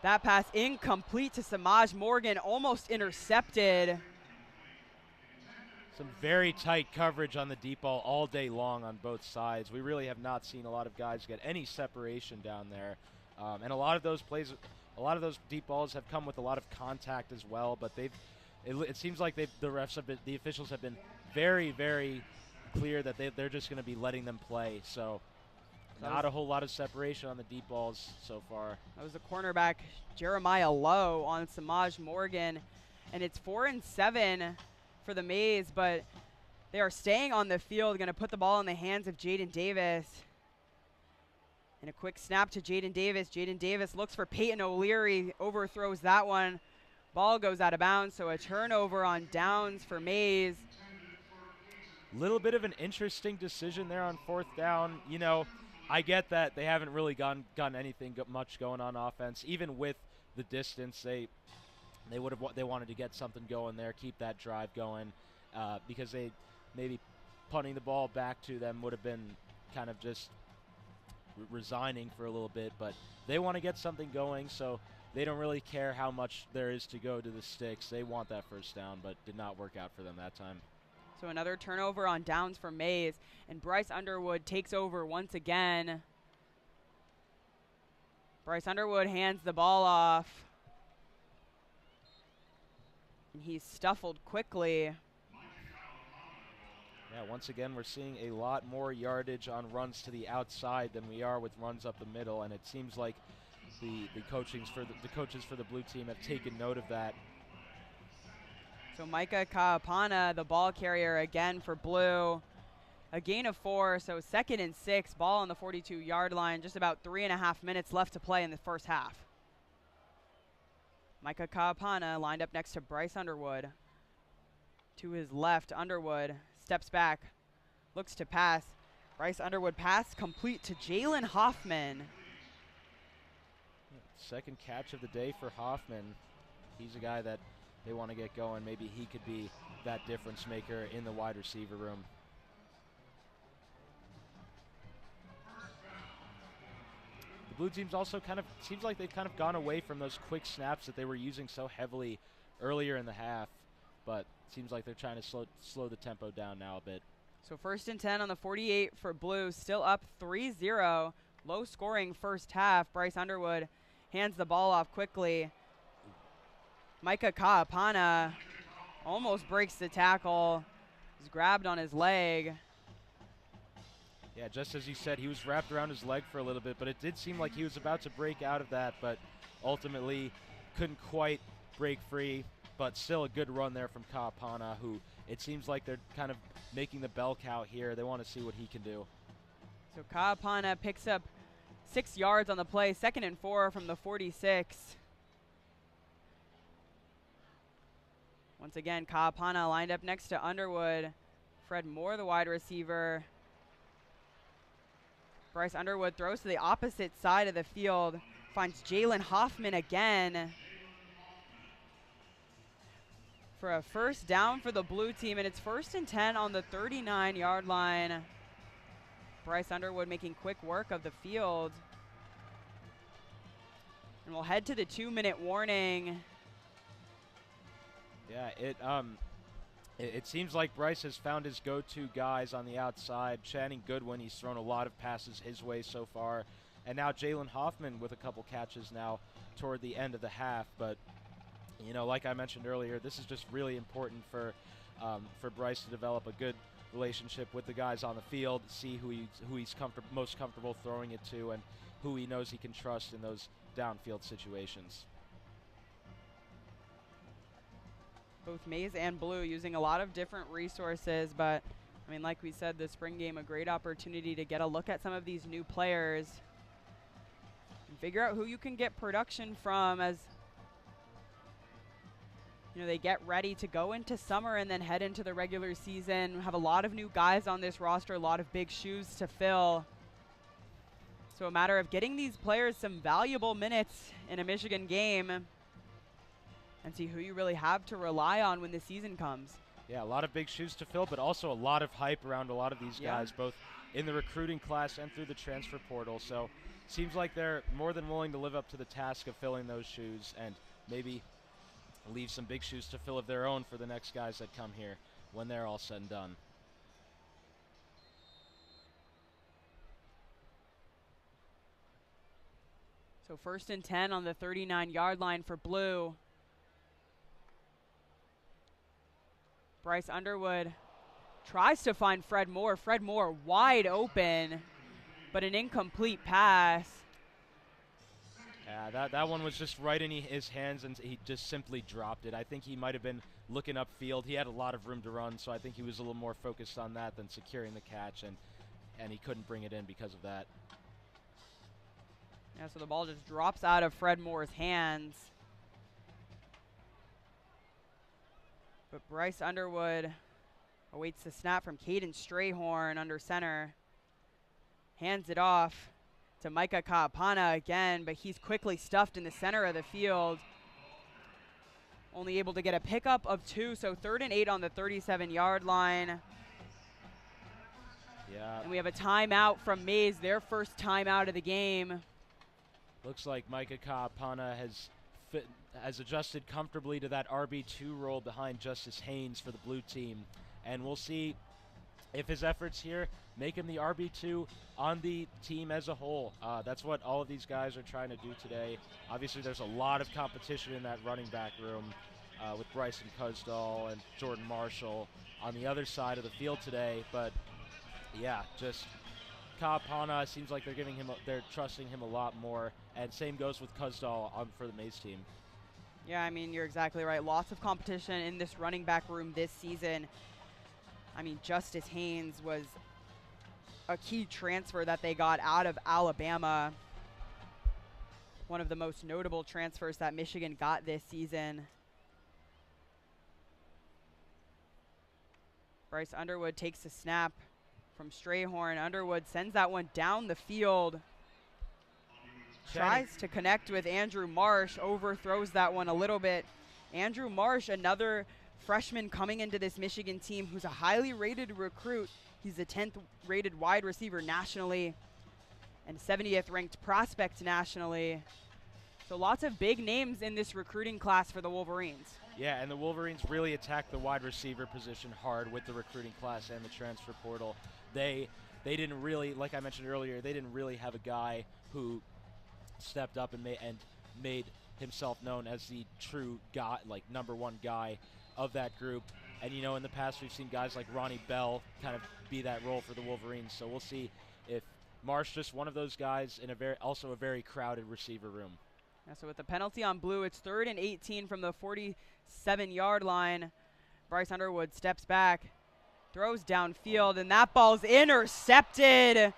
That pass incomplete to Samaj Morgan, almost intercepted. Some very tight coverage on the deep ball all day long on both sides. We really have not seen a lot of guys get any separation down there. And a lot of those plays, a lot of those deep balls have come with a lot of contact as well, but it seems like the officials have been very, very clear that they're just going to be letting them play. So not a whole lot of separation on the deep balls so far. That was the cornerback Jeremiah Lowe on Samaj Morgan, and it's 4th and 7 for the Maize, but they are staying on the field, going to put the ball in the hands of Jaden Davis. And a quick snap to Jaden Davis. Jaden Davis looks for Peyton O'Leary, overthrows that one. Ball goes out of bounds, so a turnover on downs for Maize. Little bit of an interesting decision there on 4th down. You know, I get that they haven't really gotten anything much going on offense. Even with the distance, they wanted to get something going there, keep that drive going, because they maybe punting the ball back to them would have been kind of just resigning for a little bit. But they want to get something going, so they don't really care how much there is to go to the sticks. They want that first down, but did not work out for them that time. So another turnover on downs for Maize, and Bryce Underwood takes over once again. Bryce Underwood hands the ball off. And he's stuffled quickly. Yeah, once again, we're seeing a lot more yardage on runs to the outside than we are with runs up the middle, and it seems like the coaches for the blue team have taken note of that. So Micah Kaapana, the ball carrier again for blue. A gain of 4, so 2nd and 6, ball on the 42-yard line. Just about 3.5 minutes left to play in the first half. Micah Kaapana lined up next to Bryce Underwood. To his left, Underwood steps back, looks to pass. Bryce Underwood pass complete to Jalen Hoffman. Second catch of the day for Hoffman. He's a guy that they want to get going. Maybe he could be that difference maker in the wide receiver room. The blue team's also seems like they've kind of gone away from those quick snaps that they were using so heavily earlier in the half, but seems like they're trying to slow the tempo down now a bit. So 1st and 10 on the 48 for Blue, still up 3-0. Low scoring first half. Bryce Underwood hands the ball off quickly. Micah Kaapana almost breaks the tackle. He's grabbed on his leg. Yeah, just as you said, he was wrapped around his leg for a little bit, but it did seem like he was about to break out of that, but ultimately couldn't quite break free. But still a good run there from Kaapana, who it seems like they're kind of making the bell cow here. They want to see what he can do. So Kaapana picks up 6 yards on the play, 2nd and 4 from the 46. Once again, Kaapana lined up next to Underwood. Fred Moore, the wide receiver. Bryce Underwood throws to the opposite side of the field, finds Jalen Hoffman again for a first down for the blue team, and it's 1st and 10 on the 39-yard line. Bryce Underwood making quick work of the field. And we'll head to the 2-minute warning. Yeah, it seems like Bryce has found his go-to guys on the outside. Channing Goodwin, he's thrown a lot of passes his way so far. And now Jalen Hoffman with a couple catches now toward the end of the half. But, you know, like I mentioned earlier, this is just really important for Bryce to develop a good relationship with the guys on the field, see who he's most comfortable throwing it to and who he knows he can trust in those downfield situations. Both Maize and Blue using a lot of different resources, but I mean, like we said, the spring game, a great opportunity to get a look at some of these new players and figure out who you can get production from as you know they get ready to go into summer and then head into the regular season. We have a lot of new guys on this roster, a lot of big shoes to fill. So a matter of getting these players some valuable minutes in a Michigan game and see who you really have to rely on when the season comes. Yeah, a lot of big shoes to fill, but also a lot of hype around a lot of these guys, both in the recruiting class and through the transfer portal. So seems like they're more than willing to live up to the task of filling those shoes and maybe leave some big shoes to fill of their own for the next guys that come here when they're all said and done. So 1st and 10 on the 39-yard line for Blue. Bryce Underwood tries to find Fred Moore. Fred Moore wide open, but an incomplete pass. Yeah, that one was just right in his hands, and he just simply dropped it. I think he might have been looking upfield. He had a lot of room to run, so I think he was a little more focused on that than securing the catch, and he couldn't bring it in because of that. Yeah, so the ball just drops out of Fred Moore's hands. But Bryce Underwood awaits the snap from Caden Strayhorn under center. Hands it off to Micah Kaapana again, but he's quickly stuffed in the center of the field. Only able to get a pickup of 2, so 3rd and 8 on the 37-yard line. Yeah. And we have a timeout from Maize, their first timeout of the game. Looks like Micah Kaapana has adjusted comfortably to that RB2 role behind Justice Haynes for the blue team. And we'll see if his efforts here make him the RB2 on the team as a whole. That's what all of these guys are trying to do today. Obviously, there's a lot of competition in that running back room with Bryson Kuzdal and Jordan Marshall on the other side of the field today. But, yeah, just Kaapana seems like they're trusting him a lot more. And same goes with Kuzdal for the Maize team. Yeah, I mean, you're exactly right. Lots of competition in this running back room this season. I mean, Justice Haynes was a key transfer that they got out of Alabama. One of the most notable transfers that Michigan got this season. Bryce Underwood takes the snap from Strayhorn. Underwood sends that one down the field. Tries to connect with Andrew Marsh, overthrows that one a little bit. Andrew Marsh, another freshman coming into this Michigan team who's a highly rated recruit. He's the 10th rated wide receiver nationally and 70th ranked prospect nationally. So lots of big names in this recruiting class for the Wolverines. Yeah, and the Wolverines really attacked the wide receiver position hard with the recruiting class and the transfer portal. They didn't really, like I mentioned earlier, they didn't really have a guy who stepped up and made himself known as the true guy, like #1 guy of that group. And you know, in the past we've seen guys like Ronnie Bell kind of be that role for the Wolverines. So we'll see if Marsh just one of those guys in also a very crowded receiver room. Yeah, so with the penalty on Blue, it's 3rd and 18 from the 47-yard line. Bryce Underwood steps back, throws downfield, and that ball's intercepted.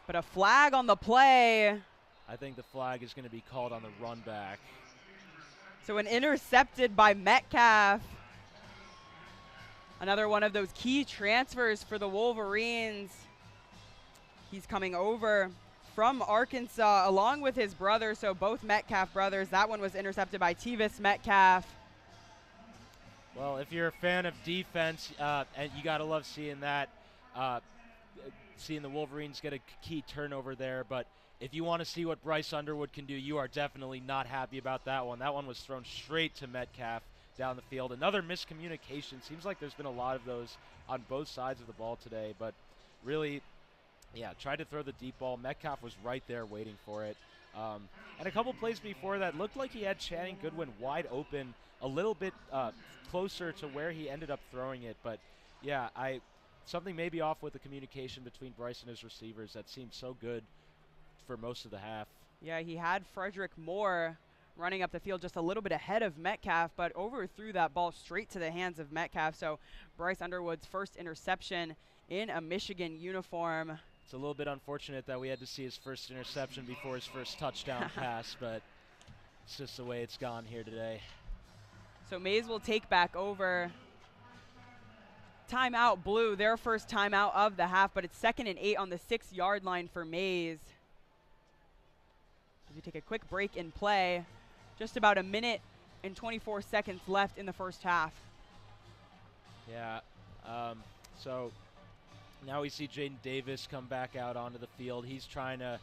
But a flag on the play. I think the flag is going to be called on the run back. So an intercepted by Metcalf. Another one of those key transfers for the Wolverines. He's coming over from Arkansas along with his brother, so both Metcalf brothers. That one was intercepted by Tevis Metcalf. Well, if you're a fan of defense, and you got to love seeing that, seeing the Wolverines get a key turnover there. But if you want to see what Bryce Underwood can do, you are definitely not happy about that one. That one was thrown straight to Metcalf down the field. Another miscommunication. Seems like there's been a lot of those on both sides of the ball today, but really, yeah, tried to throw the deep ball. Metcalf was right there waiting for it. And a couple plays before that, looked like he had Channing Goodwin wide open, a little bit closer to where he ended up throwing it. But yeah, something may be off with the communication between Bryce and his receivers that seemed so good for most of the half. Yeah, he had Frederick Moore running up the field just a little bit ahead of Metcalf, but overthrew that ball straight to the hands of Metcalf. So Bryce Underwood's first interception in a Michigan uniform. It's a little bit unfortunate that we had to see his first interception before his first touchdown pass, but it's just the way it's gone here today. So Maize will take back over. Timeout Blue, their first timeout of the half, but it's 2nd and 8 on the 6-yard line for Maize. As we take a quick break in play, just about 1 minute and 24 seconds left in the first half. Yeah, so now we see Jaden Davis come back out onto the field. He's trying to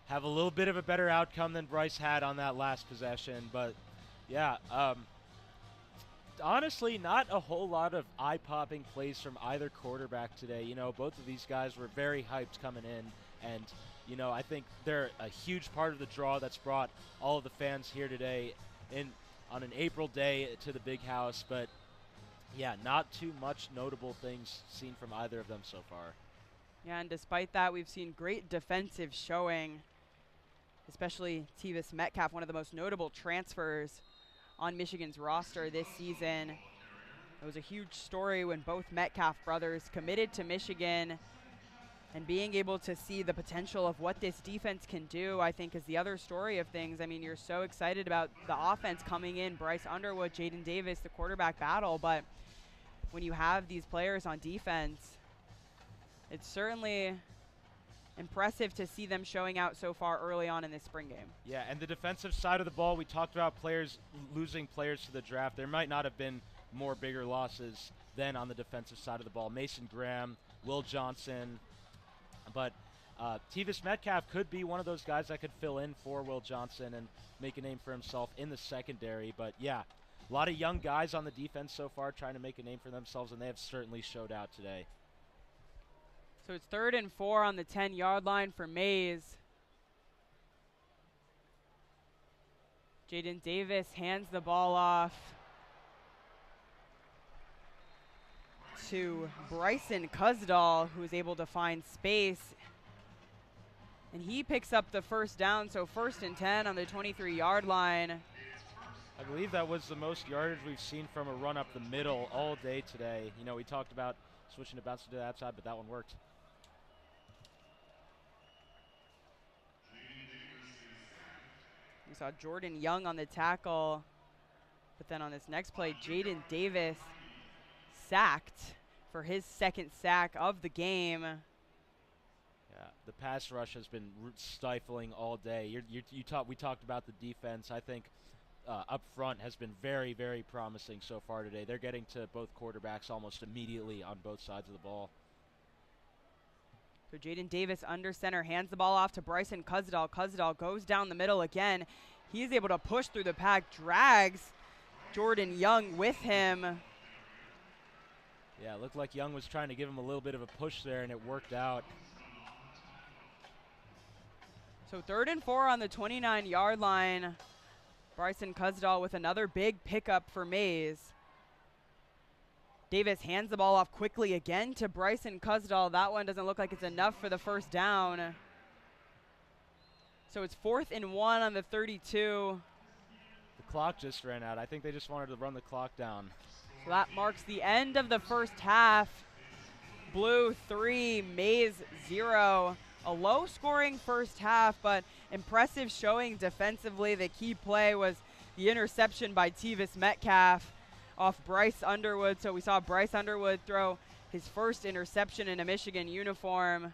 have a little bit of a better outcome than Bryce had on that last possession. But, yeah, honestly, not a whole lot of eye-popping plays from either quarterback today. You know, both of these guys were very hyped coming in. And, you know, I think they're a huge part of the draw that's brought all of the fans here today on an April day to the Big House. But, yeah, not too much notable things seen from either of them so far. Yeah, and despite that, we've seen great defensive showing, especially Tevis Metcalf, one of the most notable transfers on Michigan's roster this season. It was a huge story when both Metcalf brothers committed to Michigan, and being able to see the potential of what this defense can do, I think, is the other story of things. I mean, you're so excited about the offense coming in, Bryce Underwood, Jaden Davis, the quarterback battle, but when you have these players on defense, it's certainly impressive to see them showing out so far early on in this spring game. Yeah, and the defensive side of the ball, we talked about players losing players to the draft. There might not have been more bigger losses than on the defensive side of the ball. Mason Graham, Will Johnson, but Tevis Metcalf could be one of those guys that could fill in for Will Johnson and make a name for himself in the secondary. But yeah, a lot of young guys on the defense so far trying to make a name for themselves, and they have certainly showed out today. So it's 3rd and 4 on the 10-yard line for Maize. Jaden Davis hands the ball off to Bryson Cusdall, who is able to find space. And he picks up the first down, so 1st and 10 on the 23-yard line. I believe that was the most yardage we've seen from a run up the middle all day today. You know, we talked about switching to bounce to the outside, but that one worked. We saw Jordan Young on the tackle, but then on this next play, Jaden Davis sacked for his second sack of the game. Yeah, the pass rush has been stifling all day. We talked about the defense. I think up front has been very, very promising so far today. They're getting to both quarterbacks almost immediately on both sides of the ball. So Jaden Davis under center, hands the ball off to Bryson Kuzdal. Kuzdal goes down the middle again. He's able to push through the pack, drags Jordan Young with him. Yeah, it looked like Young was trying to give him a little bit of a push there, and it worked out. So 3rd and 4 on the 29-yard line. Bryson Kuzdal with another big pickup for Maize. Davis hands the ball off quickly again to Bryson Kuzdal. That one doesn't look like it's enough for the first down. So it's 4th and 1 on the 32. The clock just ran out. I think they just wanted to run the clock down. So that marks the end of the first half. Blue 3, Maize 0. A low-scoring first half, but impressive showing defensively. The key play was the interception by Tevis Metcalf off Bryce Underwood. So we saw Bryce Underwood throw his first interception in a Michigan uniform.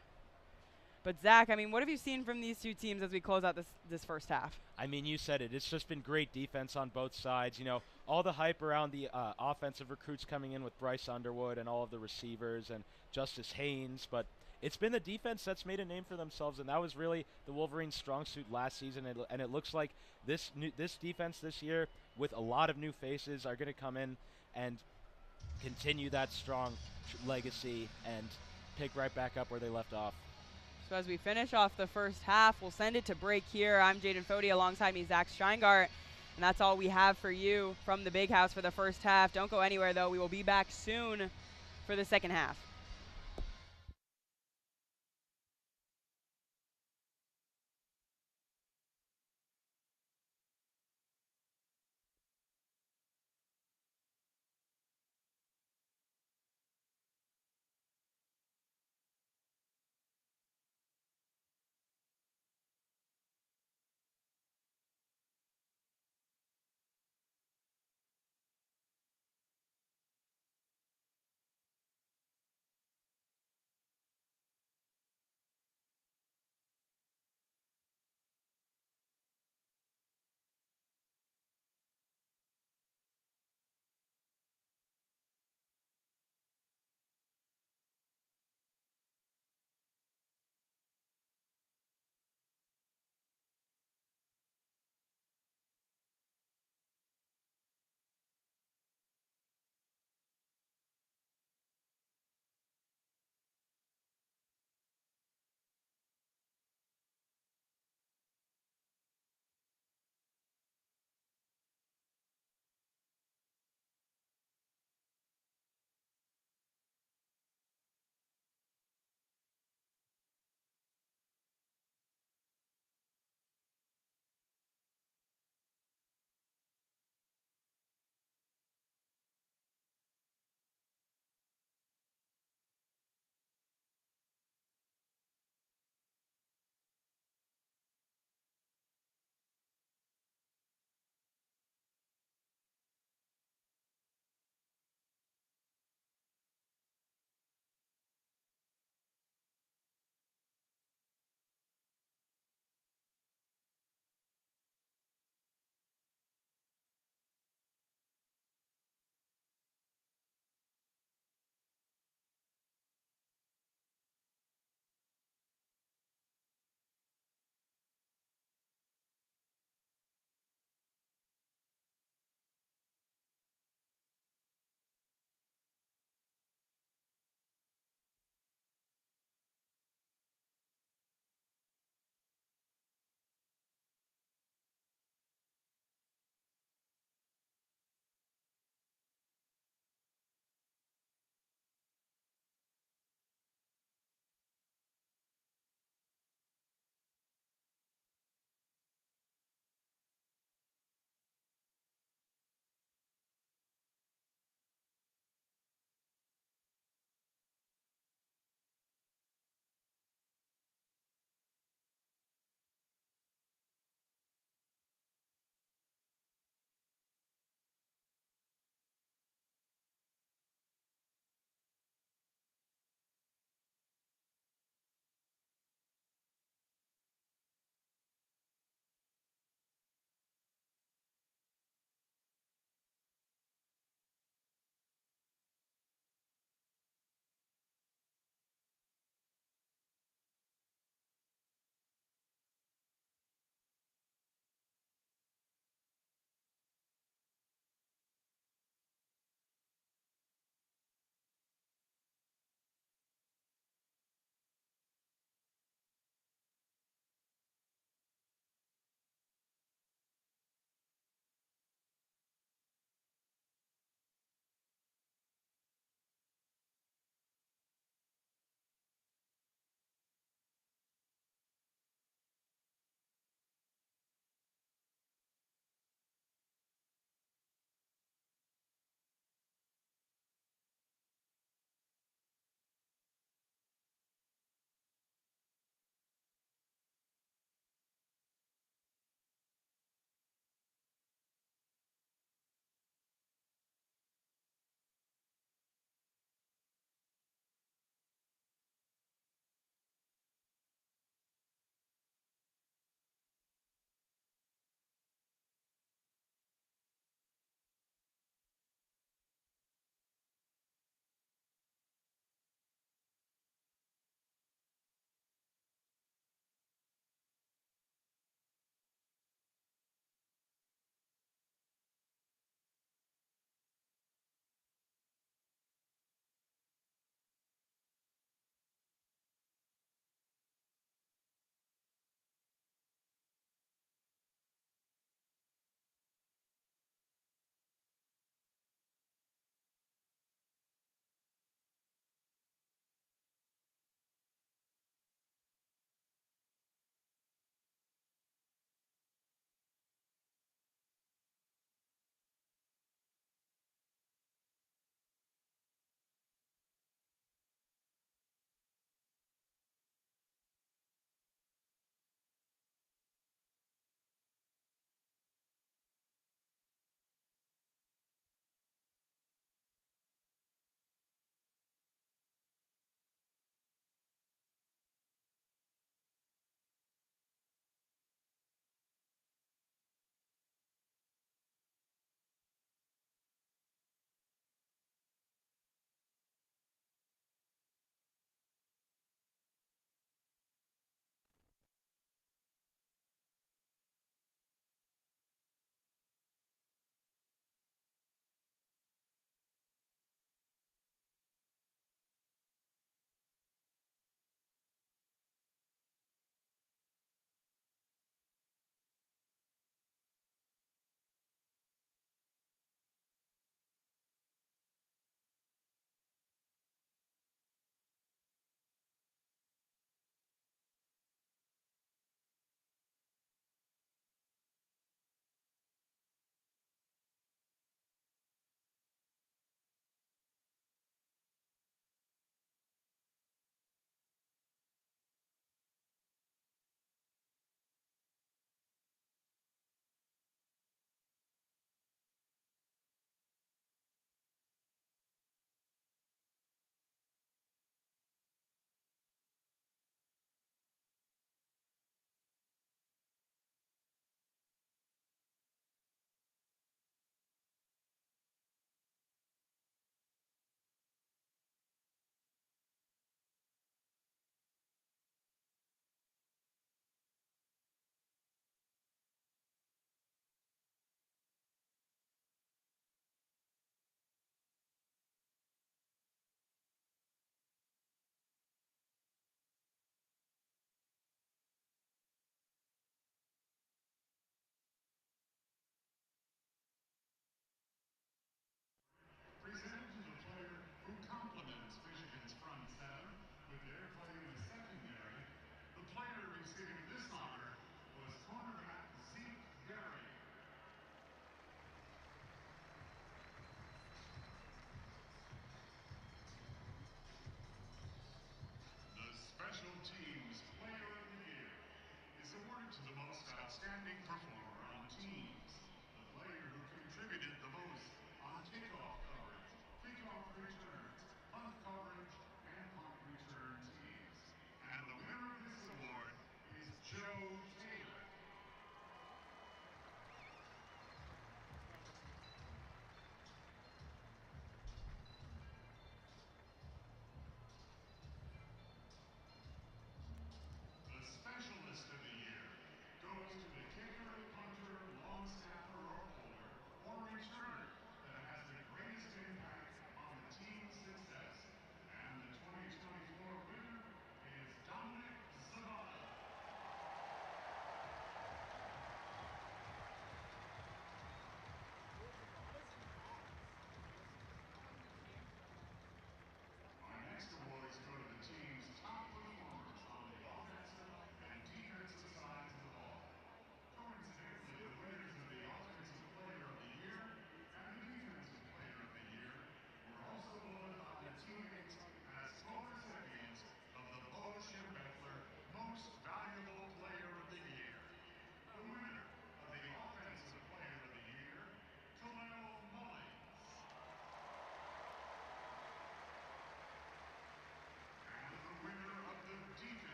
But Zach, I mean, what have you seen from these two teams as we close out this first half? I mean, you said it. It's just been great defense on both sides. You know, all the hype around the offensive recruits coming in with Bryce Underwood and all of the receivers and Justice Haynes, but it's been the defense that's made a name for themselves, and that was really the Wolverines' strong suit last season. And it looks like this defense this year, with a lot of new faces, are going to come in and continue that strong legacy and pick right back up where they left off. So as we finish off the first half, we'll send it to break here. I'm Jaden Fode, alongside me, Zack Schteingart. And that's all we have for you from the Big House for the first half. Don't go anywhere, though. We will be back soon for the second half.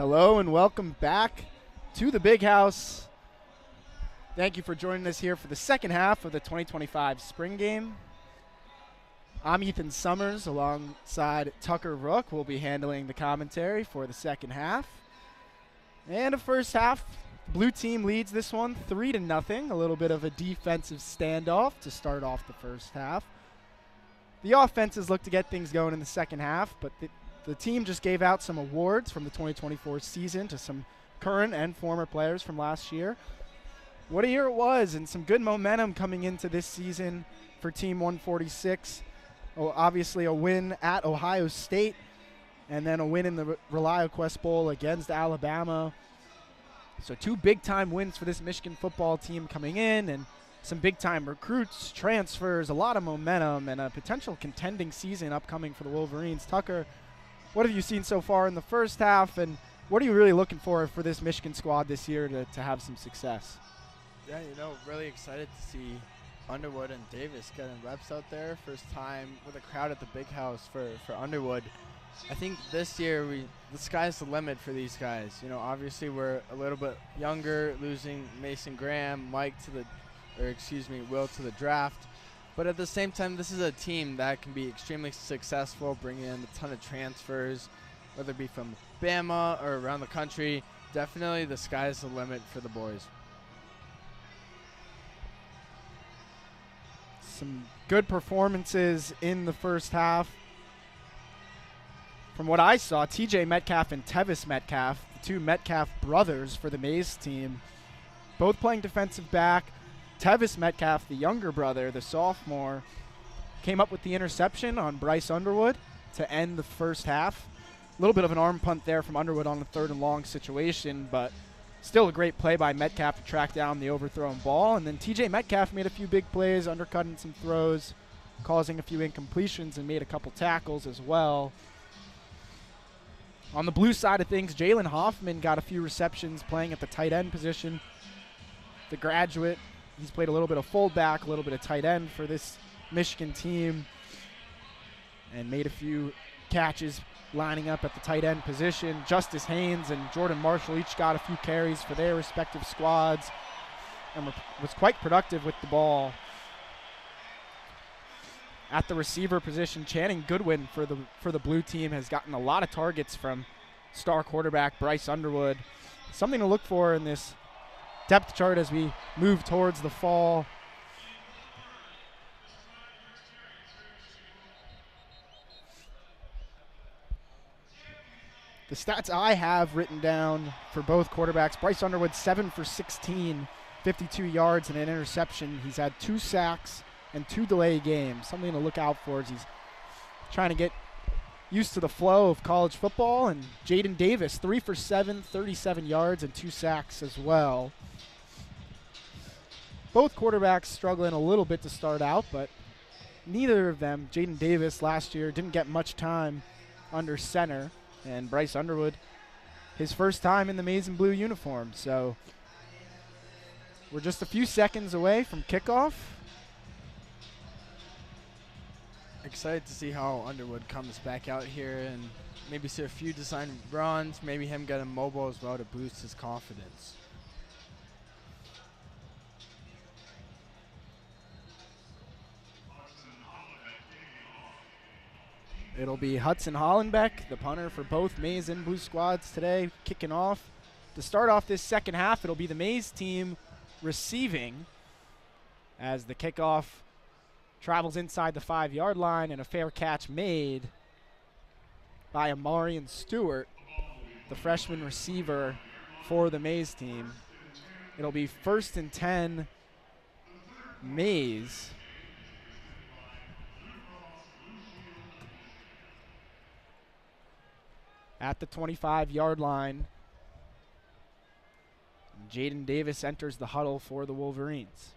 Hello and welcome back to the Big House. Thank you for joining us here for the second half of the 2025 spring game. I'm Ethan Sommers alongside Tucker Rook. We'll be handling the commentary for the second half. And the first half, the blue team leads this one 3-0. A little bit of a defensive standoff to start off the first half. The offenses look to get things going in the second half, but the team just gave out some awards from the 2024 season to some current and former players from last year. What a year it was, and some good momentum coming into this season for Team 146. Obviously a win at Ohio State, and then a win in the ReliaQuest Bowl against Alabama. So 2 big-time wins for this Michigan football team coming in, and some big-time recruits, transfers, a lot of momentum, and a potential contending season upcoming for the Wolverines. Tucker, what have you seen so far in the first half, and what are you really looking for this Michigan squad this year to have some success? Yeah, really excited to see Underwood and Davis getting reps out there. First time with a crowd at the Big House for Underwood. I think this year the sky's the limit for these guys. Obviously we're a little bit younger, losing Mason Graham, Will to the draft. But at the same time, this is a team that can be extremely successful, bringing in a ton of transfers, whether it be from Bama or around the country. Definitely the sky's the limit for the boys. Some good performances in the first half. From what I saw, TJ Metcalf and Tevis Metcalf, the 2 Metcalf brothers for the Maize team, both playing defensive back. Tevis Metcalf, the younger brother, the sophomore, came up with the interception on Bryce Underwood to end the first half. A little bit of an arm punt there from Underwood on the 3rd and long situation, but still a great play by Metcalf to track down the overthrown ball. And then TJ Metcalf made a few big plays, undercutting some throws, causing a few incompletions, and made a couple tackles as well. On the blue side of things, Jalen Hoffman got a few receptions playing at the tight end position. The graduate, he's played a little bit of fullback, a little bit of tight end for this Michigan team, and made a few catches lining up at the tight end position. Justice Haynes and Jordan Marshall each got a few carries for their respective squads and was quite productive with the ball. At the receiver position, Channing Goodwin for the blue team has gotten a lot of targets from star quarterback Bryce Underwood. Something to look for in this depth chart as we move towards the fall. The stats I have written down for both quarterbacks: Bryce Underwood 7 for 16, 52 yards and an interception. He's had 2 sacks and 2 delay games. Something to look out for as he's trying to get used to the flow of college football. And Jaden Davis, 3 for 7, 37 yards and 2 sacks as well. Both quarterbacks struggling a little bit to start out, but neither of them, Jaden Davis last year, didn't get much time under center. And Bryce Underwood, his first time in the Maize and Blue uniform. So we're just a few seconds away from kickoff. Excited to see how Underwood comes back out here and maybe see a few design runs, maybe him getting mobile as well to boost his confidence. It'll be Hudson Hollenbeck, the punter for both Maize and Blue squads today, kicking off. To start off this second half, it'll be the Maize team receiving as the kickoff travels inside the 5-yard line, and a fair catch made by Amarian Stewart, the freshman receiver for the Maize team. It'll be 1st and 10 Maize. At the 25-yard line, Jaden Davis enters the huddle for the Wolverines.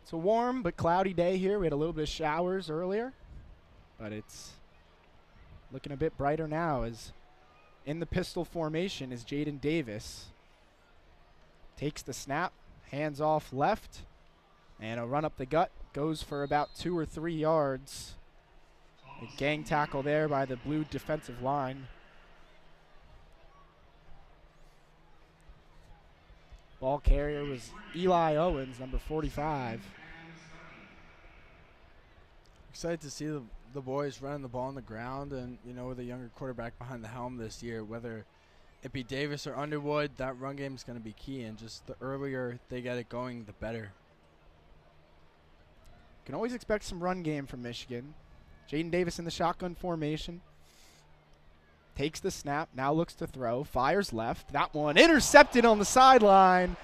It's a warm but cloudy day here. We had a little bit of showers earlier, but it's looking a bit brighter now as in the pistol formation is Jaden Davis. Takes the snap, hands off left, and a run up the gut. Goes for about 2 or 3 yards. A gang tackle there by the blue defensive line. Ball carrier was Eli Owens, number 45. Excited to see the boys running the ball on the ground, and with a younger quarterback behind the helm this year, whether it be Davis or Underwood, that run game is going to be key, and just the earlier they get it going, the better. Can always expect some run game from Michigan. Jaden Davis in the shotgun formation. Takes the snap, now looks to throw, fires left. That one intercepted on the sideline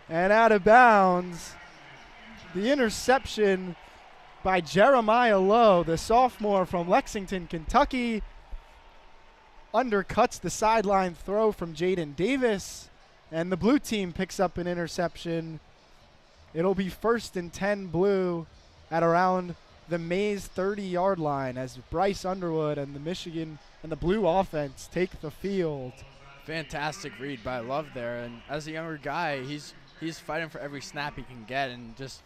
and out of bounds. The interception by Jeremiah Lowe, the sophomore from Lexington, Kentucky, undercuts the sideline throw from Jaden Davis, and the blue team picks up an interception. It'll be 1st and 10 blue at around the Maize 30-yard line as Bryce Underwood and the Michigan and the blue offense take the field. Fantastic read by Love there, and as a younger guy, he's fighting for every snap he can get, and just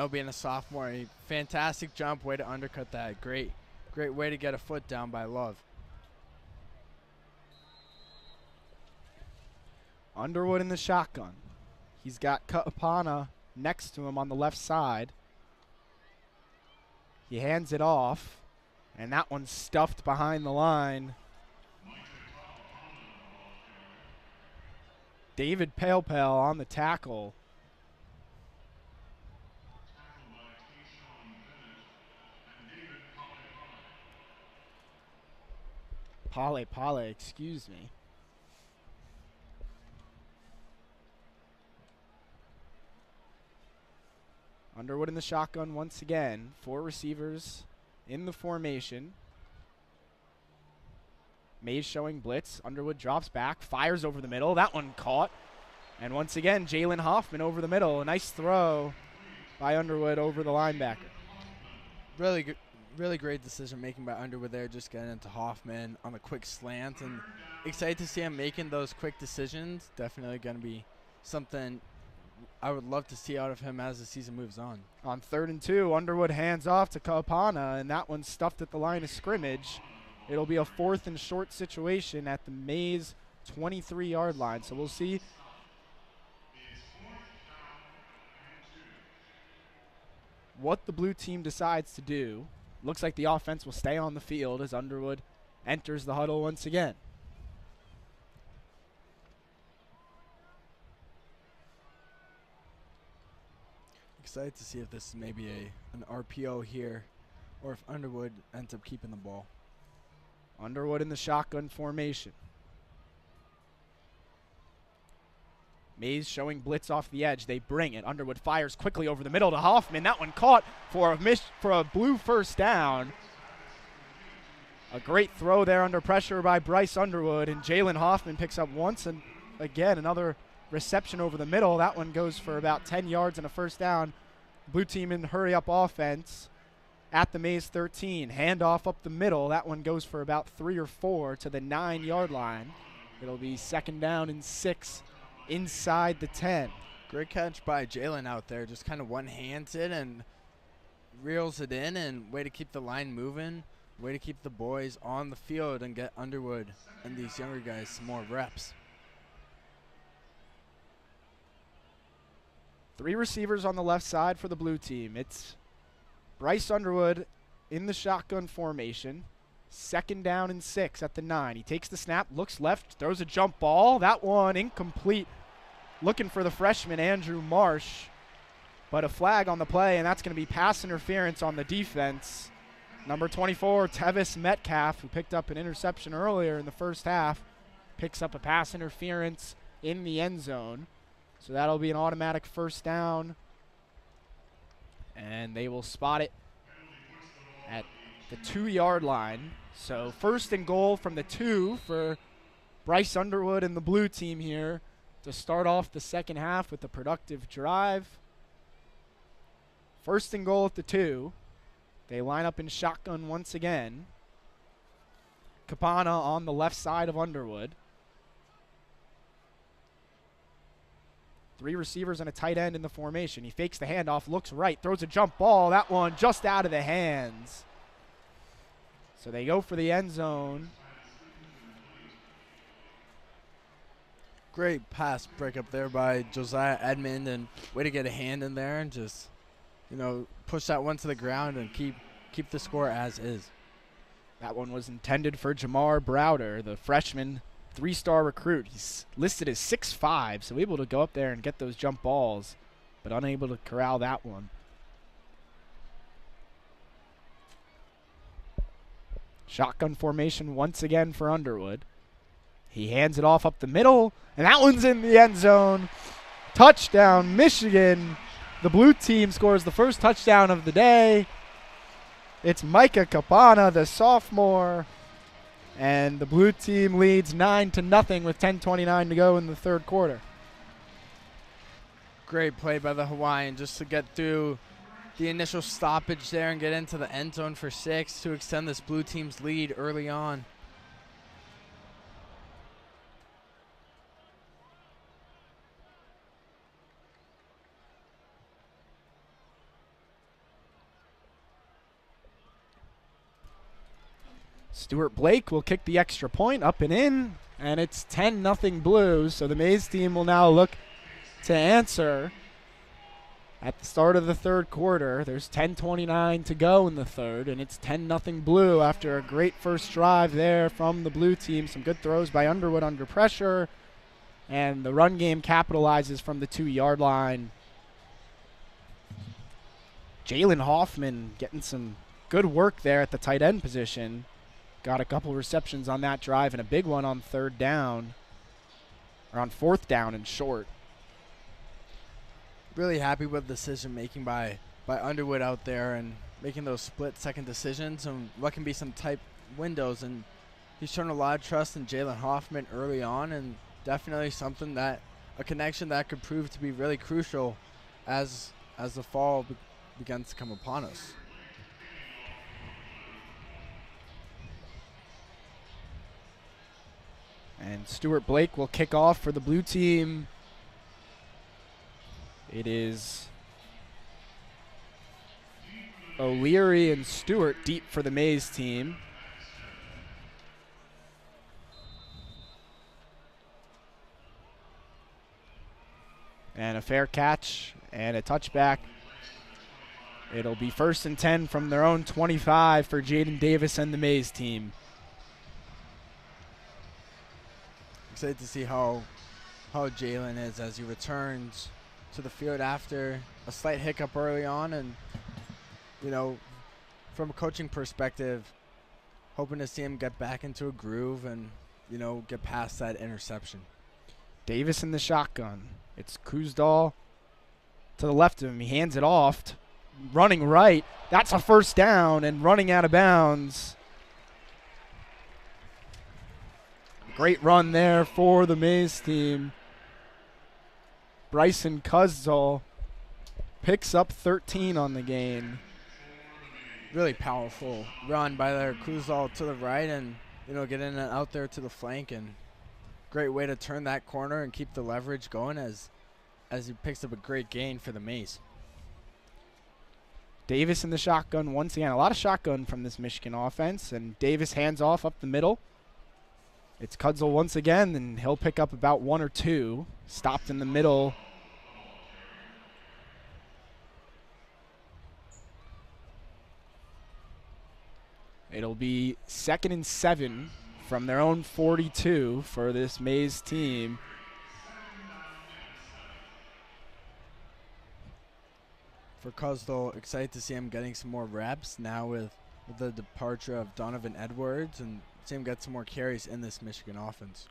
being a sophomore, fantastic jump, way to undercut that. Great way to get a foot down by Love. Underwood in the shotgun. He's got Kapana next to him on the left side. He hands it off, and that one's stuffed behind the line. David Palepale on the tackle. Pale, excuse me. Underwood in the shotgun once again. 4 receivers in the formation. Mays showing blitz. Underwood drops back, fires over the middle. That one caught. And once again, Jalen Hoffman over the middle. A nice throw by Underwood over the linebacker. Really great decision making by Underwood there, just getting into Hoffman on a quick slant, and excited to see him making those quick decisions. Definitely going to be something I would love to see out of him as the season moves on. On 3rd and 2, Underwood hands off to Kapana, and that one's stuffed at the line of scrimmage. It'll be a 4th and short situation at the Maize 23-yard line. So we'll see what the blue team decides to do. Looks like the offense will stay on the field as Underwood enters the huddle once again. Excited to see if this is maybe an RPO here, or if Underwood ends up keeping the ball. Underwood in the shotgun formation. Mays showing blitz off the edge. They bring it. Underwood fires quickly over the middle to Hoffman. That one caught for a blue first down. A great throw there under pressure by Bryce Underwood, and Jalen Hoffman picks up once and again another reception over the middle. That one goes for about 10 yards and a first down. Blue team in hurry-up offense at the Maize 13. Handoff up the middle. That one goes for about 3 or 4 to the 9-yard line. It'll be 2nd down and 6 inside the 10. Great catch by Jalen out there. Just kind of one-hands it and reels it in, and way to keep the line moving. Way to keep the boys on the field and get Underwood and these younger guys some more reps. 3 receivers on the left side for the blue team. It's Bryce Underwood in the shotgun formation. 2nd down and 6 at the 9. He takes the snap, looks left, throws a jump ball. That one incomplete. Looking for the freshman, Andrew Marsh. But a flag on the play, and that's going to be pass interference on the defense. Number 24, Tevis Metcalf, who picked up an interception earlier in the first half, picks up a pass interference in the end zone. So that'll be an automatic 1st down. And they will spot it at the 2-yard line. So 1st and goal from the 2 for Bryce Underwood and the blue team here to start off the second half with a productive drive. 1st and goal at the 2. They line up in shotgun once again. Kapana on the left side of Underwood. 3 receivers and a tight end in the formation. He fakes the handoff, looks right, throws a jump ball. That one just out of the hands. So they go for the end zone. Great pass breakup there by Josiah Edmond, and way to get a hand in there and just, push that one to the ground and keep the score as is. That one was intended for Jamar Browder, the freshman 3-star recruit. He's listed as 6'5", so able to go up there and get those jump balls, but unable to corral that one. Shotgun formation once again for Underwood. He hands it off up the middle, and that one's in the end zone. Touchdown, Michigan. The blue team scores the first touchdown of the day. It's Micah Capana, the sophomore, and the blue team leads 9-0 with 10:29 to go in the third quarter. Great play by the Hawaiian just to get through the initial stoppage there and get into the end zone for 6 to extend this blue team's lead early on. Stuart Blake will kick the extra point up and in, and it's 10-0 Blues. So the Maize team will now look to answer at the start of the third quarter. There's 10:29 to go in the third, and it's 10-0 Blue after a great first drive there from the blue team. Some good throws by Underwood under pressure, and the run game capitalizes from the 2-yard line. Jalen Hoffman getting some good work there at the tight end position. Got a couple receptions on that drive and a big one on fourth down and short. Really happy with the decision making by Underwood out there and making those split second decisions and what can be some tight windows. And he's shown a lot of trust in Jalen Hoffman early on, and definitely something that a connection that could prove to be really crucial as the fall begins to come upon us. And Stuart Blake will kick off for the blue team. It is O'Leary and Stewart deep for the Maize team. And a fair catch and a touchback. It'll be 1st and 10 from their own 25 for Jaden Davis and the Maize team. Excited to see how Jalen is as he returns to the field after a slight hiccup early on, and from a coaching perspective, hoping to see him get back into a groove and get past that interception. Davis in the shotgun. It's Kuzdal to the left of him. He hands it off, running right. That's a first down and running out of bounds. Great run there for the Maize team. Bryson Kuzdal picks up 13 on the game. Really powerful run by their Kuzdal to the right and, get in and out there to the flank, and great way to turn that corner and keep the leverage going as he picks up a great gain for the Maize. Davis in the shotgun once again. A lot of shotgun from this Michigan offense, and Davis hands off up the middle. It's Kudzal once again, and he'll pick up about 1 or 2. Stopped in the middle. It'll be 2nd and 7 from their own 42 for this Maize team. For Kuzdal, excited to see him getting some more reps now with the departure of Donovan Edwards, and see him get some more carries in this Michigan offense.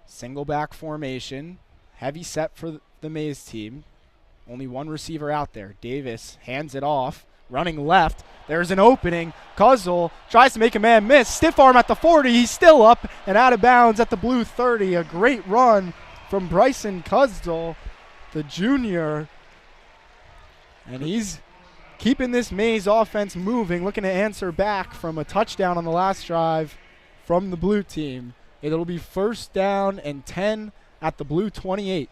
Single back formation. Heavy set for the Maize team. Only one receiver out there. Davis hands it off. Running left. There's an opening. Kuzdal tries to make a man miss. Stiff arm at the 40. He's still up and out of bounds at the blue 30. A great run from Bryson Kuzdal, the junior. And he's keeping this Maize offense moving, looking to answer back from a touchdown on the last drive from the blue team. It'll be 1st down and 10 at the blue 28.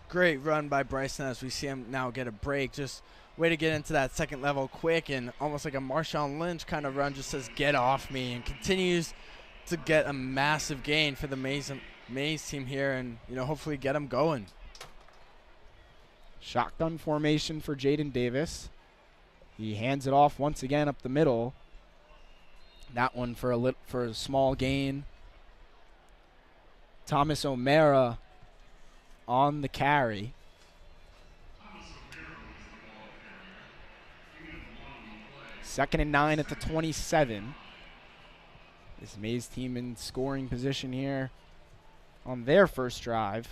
Great run by Bryson as we see him now get a break. Just way to get into that second level quick, and almost like a Marshawn Lynch kind of run, just says, get off me, and continues to get a massive gain for the Maize team here, and hopefully get them going. Shotgun formation for Jaden Davis. He hands it off once again up the middle. That one for a small gain. Thomas O'Mara on the carry. Second and 9 at the 27. This Maize team in scoring position here on their first drive.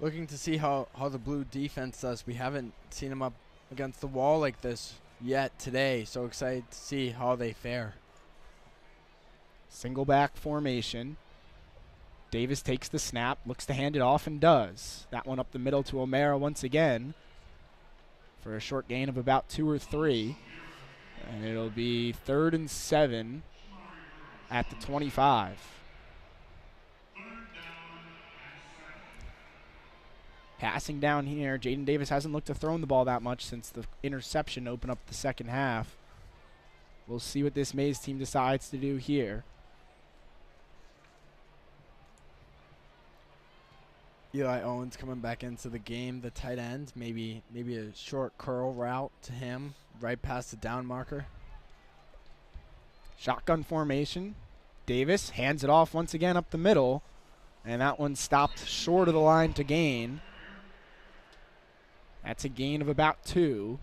Looking to see how the Blue defense does. We haven't seen them up against the wall like this yet today, so excited to see how they fare. Single back formation. Davis takes the snap, looks to hand it off, and does. That one up the middle to O'Mara once again for a short gain of about 2 or 3. And it'll be 3rd and 7 at the 25. Passing down here, Jaden Davis hasn't looked to throw the ball that much since the interception opened up the second half. We'll see what this Maize team decides to do here. Eli Owens coming back into the game, the tight end. Maybe a short curl route to him, right past the down marker. Shotgun formation. Davis hands it off once again up the middle, and that one stopped short of the line to gain. That's a gain of about 2.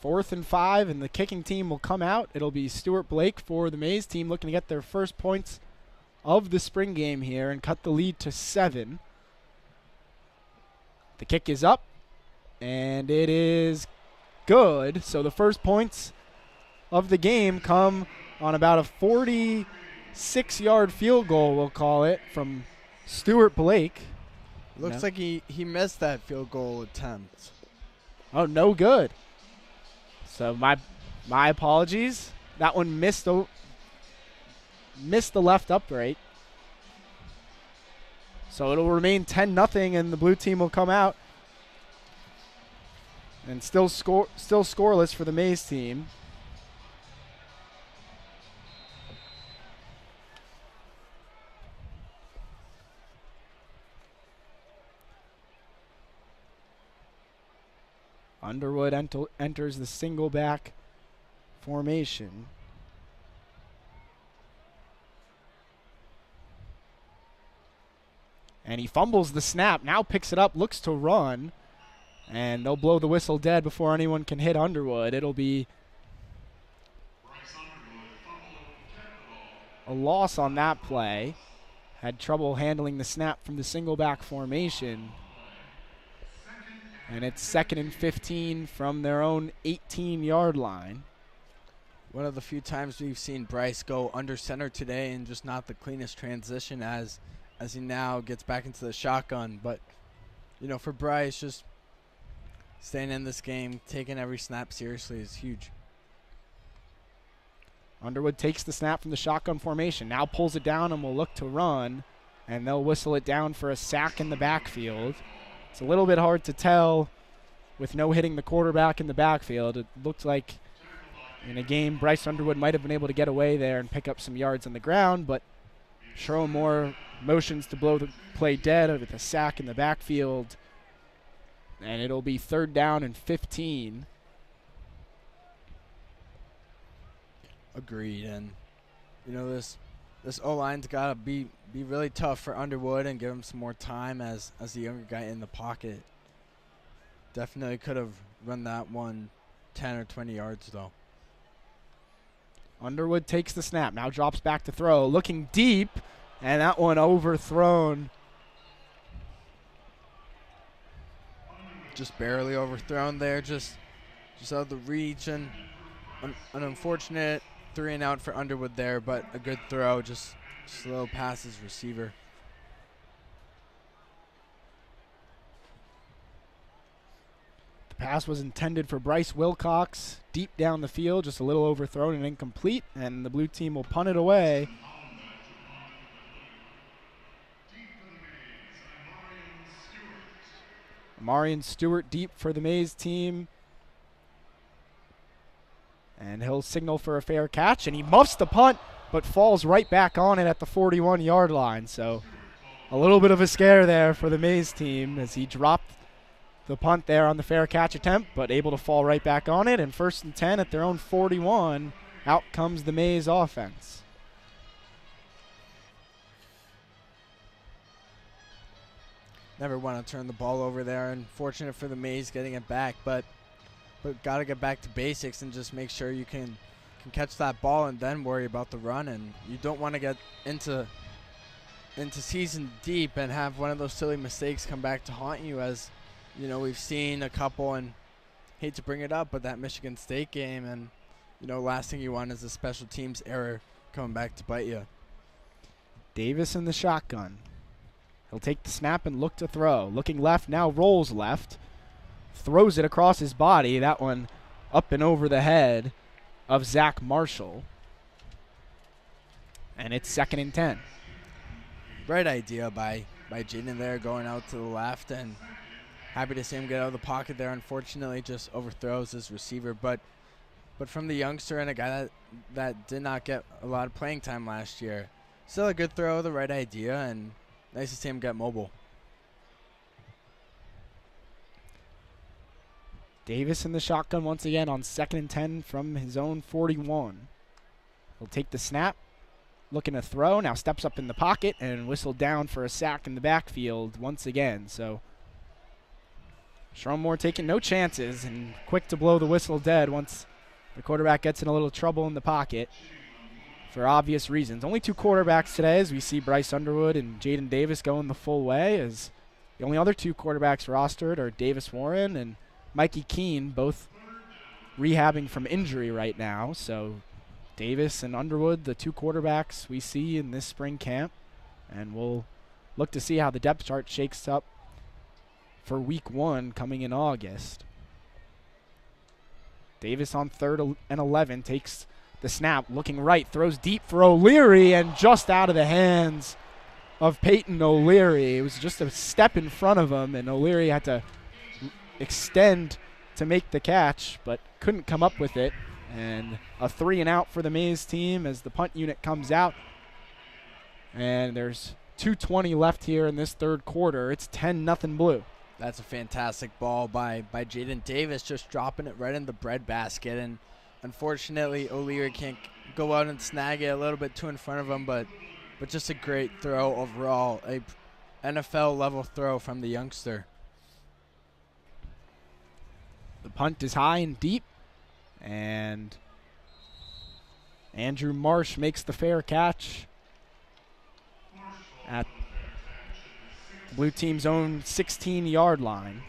Fourth and 5, and the kicking team will come out. It'll be Stuart Blake for the Maize team, looking to get their first points of the spring game here and cut the lead to 7. The kick is up, and it is good. So the first points of the game come on about a 46-yard field goal, we'll call it, from Stuart Blake. Looks like he missed that field goal attempt. Oh, no good. So my apologies. That one missed the left upright. So it'll remain 10-0, and the Blue team will come out and still scoreless for the Maize team. Underwood enters the single back formation. And he fumbles the snap, now picks it up, looks to run, and they'll blow the whistle dead before anyone can hit Underwood. It'll be a loss on that play. Had trouble handling the snap from the single back formation. And it's 2nd and 15 from their own 18-yard line. One of the few times we've seen Bryce go under center today, and just not the cleanest transition as he now gets back into the shotgun. But, for Bryce, just staying in this game, taking every snap seriously is huge. Underwood takes the snap from the shotgun formation, now pulls it down and will look to run, and they'll whistle it down for a sack in the backfield. It's a little bit hard to tell with no hitting the quarterback in the backfield. It looked like in a game Bryce Underwood might have been able to get away there and pick up some yards on the ground, but Sherwin Moore motions to blow the play dead with a sack in the backfield, and it'll be 3rd down and 15. Agreed, and this O-line's got to be really tough for Underwood and give him some more time as the younger guy in the pocket. Definitely could have run that one 10 or 20 yards, though. Underwood takes the snap, now drops back to throw, looking deep, and that one overthrown. Just barely overthrown there, just out of the reach, and an unfortunate 3 and out for Underwood there, but a good throw, just slow past his receiver. The pass was intended for Bryce Wilcox, deep down the field, just a little overthrown and incomplete, and the blue team will punt it away. Marion Stewart deep for the Maize team. And he'll signal for a fair catch, and he muffs the punt, but falls right back on it at the 41-yard line. So a little bit of a scare there for the Maize team as he dropped the punt there on the fair catch attempt, but able to fall right back on it. And 1st and 10 at their own 41. Out comes the Maize offense. Never want to turn the ball over there. Unfortunate for the Maize getting it back, but got to get back to basics and just make sure you can catch that ball and then worry about the run. And you don't want to get into season deep and have one of those silly mistakes come back to haunt you, as you know we've seen a couple, and hate to bring it up, but that Michigan State game, and you know last thing you want is a special teams error coming back to bite you. Davis in the shotgun. He'll take the snap and look to throw. Looking left, now rolls left. Throws it across his body. That one up and over the head of Zack Marshall. And it's 2nd and 10. Right idea by Jaden there, going out to the left, and happy to see him get out of the pocket there. Unfortunately, just overthrows his receiver. But from the youngster and a guy that did not get a lot of playing time last year, still a good throw, the right idea, and nice to see him get mobile. Davis in the shotgun once again on 2nd and 10 from his own 41. He'll take the snap, looking to throw, now steps up in the pocket and whistled down for a sack in the backfield once again. So Shrumore taking no chances and quick to blow the whistle dead once the quarterback gets in a little trouble in the pocket for obvious reasons. Only 2 quarterbacks today, as we see Bryce Underwood and Jaden Davis going the full way, as the only other 2 quarterbacks rostered are Davis Warren and Mikey Keene, both rehabbing from injury right now. So Davis and Underwood, the 2 quarterbacks we see in this spring camp. And we'll look to see how the depth chart shakes up for week 1 coming in August. Davis on 3rd and 11 takes the snap, looking right, throws deep for O'Leary, and just out of the hands of Peyton O'Leary. It was just a step in front of him, and O'Leary had to extend to make the catch, but couldn't come up with it. And a 3 and out for the Maize team as the punt unit comes out. And there's 2:20 left here in this 3rd quarter. It's 10-0 Blue. That's a fantastic ball by Jaden Davis, just dropping it right in the breadbasket. And unfortunately, O'Leary can't go out and snag it, a little bit too in front of him, but just a great throw overall. A NFL-level throw from the youngster. The punt is high and deep, and Andrew Marsh makes the fair catch at the blue team's own 16-yard line.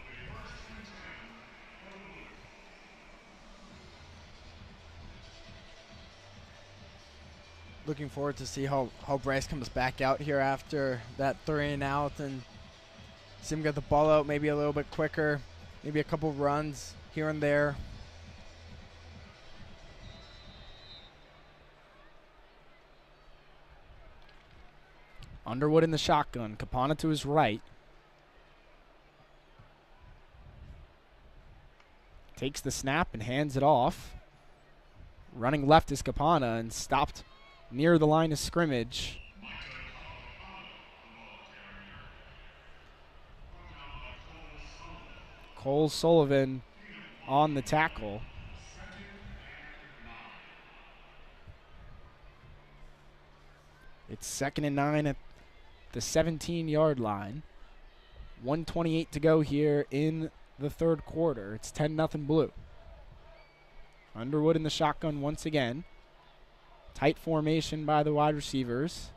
Looking forward to see how Bryce comes back out here after that 3 and out, and see him get the ball out maybe a little bit quicker, maybe a couple runs here and there. Underwood in the shotgun. Capana to his right. Takes the snap and hands it off. Running left is Capana and stopped near the line of scrimmage. Cole Sullivan on the tackle. It's 2nd and 9 at the 17-yard line. 1:28 to go here in the 3rd quarter. It's 10-0 Blue. Underwood in the shotgun once again. Tight formation by the wide receivers.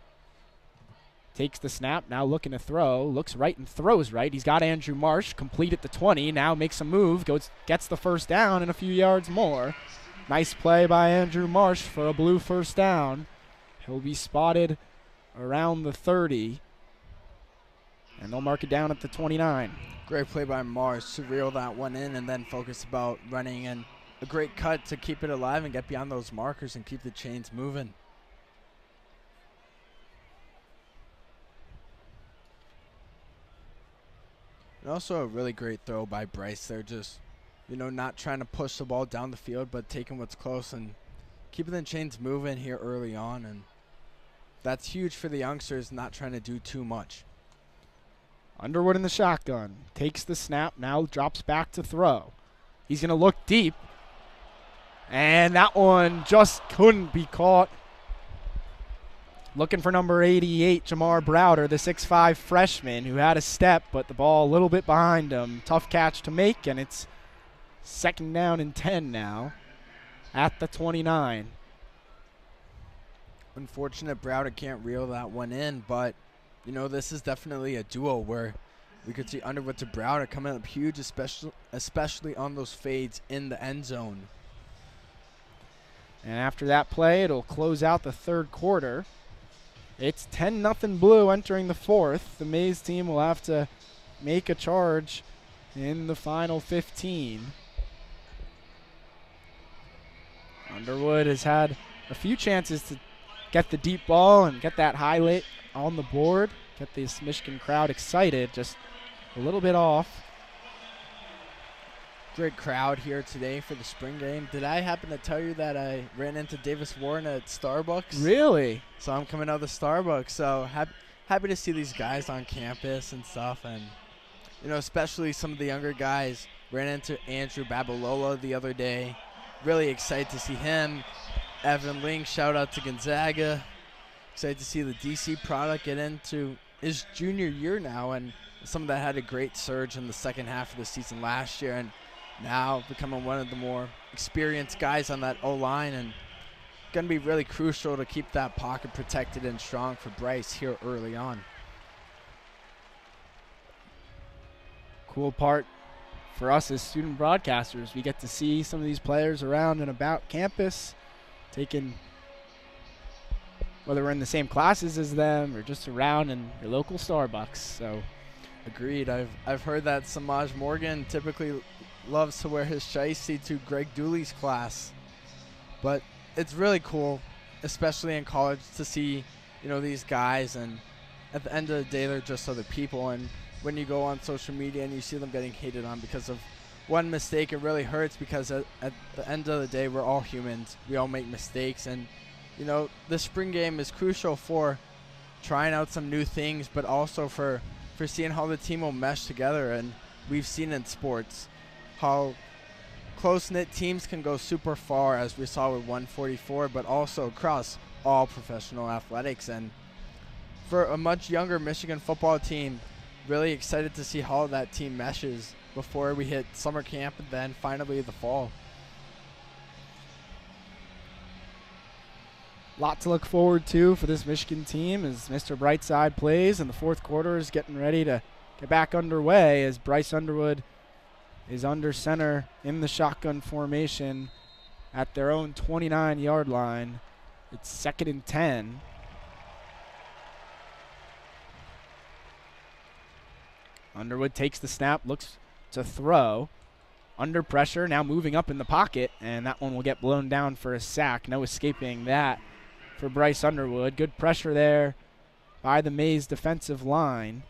Takes the snap, now looking to throw. Looks right and throws right. He's got Andrew Marsh complete at the 20. Now makes a move, gets the first down and a few yards more. Nice play by Andrew Marsh for a blue first down. He'll be spotted around the 30, and they'll mark it down at the 29. Great play by Marsh to reel that one in and then focus about running, and a great cut to keep it alive and get beyond those markers and keep the chains moving. And also a really great throw by Bryce. They're just, not trying to push the ball down the field, but taking what's close and keeping the chains moving here early on. And that's huge for the youngsters, not trying to do too much. Underwood in the shotgun. Takes the snap, now drops back to throw. He's going to look deep. And that one just couldn't be caught. Looking for number 88, Jamar Browder, the 6'5 freshman who had a step, but the ball a little bit behind him. Tough catch to make, and it's 2nd down and 10 now at the 29. Unfortunate Browder can't reel that one in, but, this is definitely a duo where we could see Underwood to Browder coming up huge, especially on those fades in the end zone. And after that play, it'll close out the 3rd quarter. It's 10-0 Blue entering the 4th. The Maize team will have to make a charge in the final 15. Underwood has had a few chances to get the deep ball and get that highlight on the board, get this Michigan crowd excited, just a little bit off. Great crowd here today for the spring game. Did I happen to tell you that I ran into Davis Warren at Starbucks? Really? So I'm coming out of the Starbucks. So happy to see these guys on campus and stuff. And, especially some of the younger guys. Ran into Andrew Babalola the other day. Really excited to see him. Evan Ling, shout out to Gonzaga. Excited to see the DC product get into his junior year now. And some of that had a great surge in the second half of the season last year. And now becoming one of the more experienced guys on that O-line, and going to be really crucial to keep that pocket protected and strong for Bryce here early on. Cool part for us as student broadcasters, we get to see some of these players around and about campus, whether we're in the same classes as them or just around in your local Starbucks. So, agreed. I've heard that Samaj Morgan typically loves to wear his shiesty to Greg Dooley's class, but it's really cool, especially in college, to see these guys, and at the end of the day they're just other people. And when you go on social media and you see them getting hated on because of one mistake, it really hurts, because at the end of the day we're all humans, we all make mistakes. And the spring game is crucial for trying out some new things, but also for seeing how the team will mesh together. And we've seen in sports how close-knit teams can go super far, as we saw with 144, but also across all professional athletics. And for a much younger Michigan football team, really excited to see how that team meshes before we hit summer camp and then finally the fall. Lot to look forward to for this Michigan team as Mr. Brightside plays, and the 4th quarter is getting ready to get back underway as Bryce Underwood is under center in the shotgun formation at their own 29-yard line. It's 2nd and 10. Underwood takes the snap, looks to throw. Under pressure, now moving up in the pocket, and that one will get blown down for a sack. No escaping that for Bryce Underwood. Good pressure there by the Maize defensive line.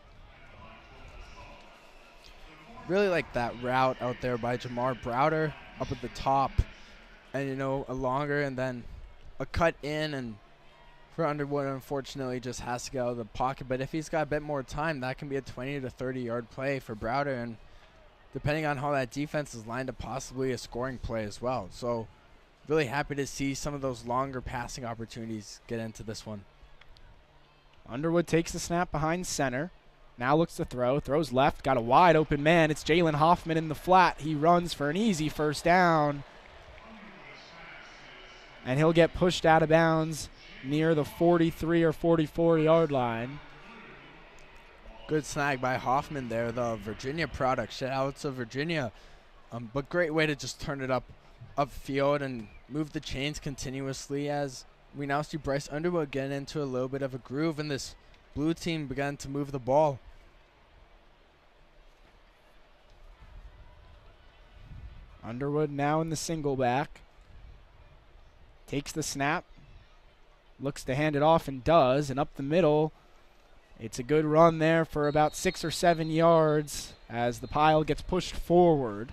Really like that route out there by Jamar Browder up at the top, and a longer and then a cut in, and for Underwood unfortunately just has to get out of the pocket. But if he's got a bit more time, that can be a 20 to 30 yard play for Browder, and depending on how that defense is lined up, possibly a scoring play as well. So really happy to see some of those longer passing opportunities get into this one. Underwood takes the snap behind center. Now looks to throw, throws left, got a wide open man. It's Jalen Hoffman in the flat. He runs for an easy first down. And he'll get pushed out of bounds near the 43 or 44 yard line. Good snag by Hoffman there, the Virginia product. Shout out to Virginia. But great way to just turn it up upfield and move the chains continuously, as we now see Bryce Underwood getting into a little bit of a groove, and this blue team began to move the ball. Underwood now in the single back. Takes the snap. Looks to hand it off and does. And up the middle, it's a good run there for about 6 or 7 yards as the pile gets pushed forward.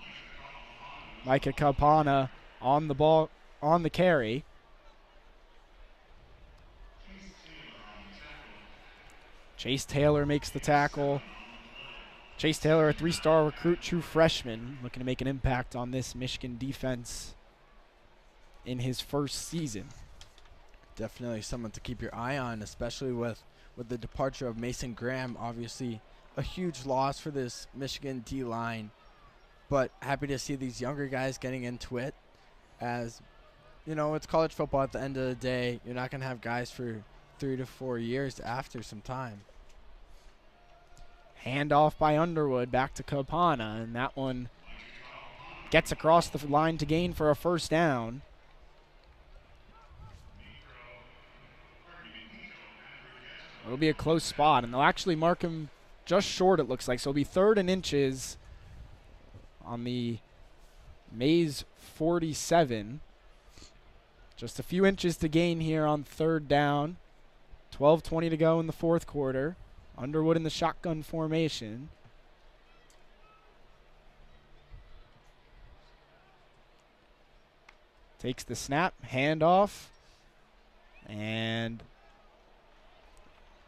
Micah Kapana on the ball, on the carry. Chase Taylor makes the tackle. Chase Taylor, a 3-star recruit, true freshman, looking to make an impact on this Michigan defense in his first season. Definitely someone to keep your eye on, especially with the departure of Mason Graham. Obviously a huge loss for this Michigan D-line, but happy to see these younger guys getting into it. As, you know, it's college football at the end of the day. You're not going to have guys for 3 to 4 years after some time. Handoff by Underwood back to Kapana, and that one gets across the line to gain for a first down. It'll be a close spot, and they'll actually mark him just short, it looks like. So it'll be 3rd and inches on the Maize 47. Just a few inches to gain here on 3rd down. 12:20 to go in the 4th quarter. Underwood in the shotgun formation. Takes the snap, handoff, and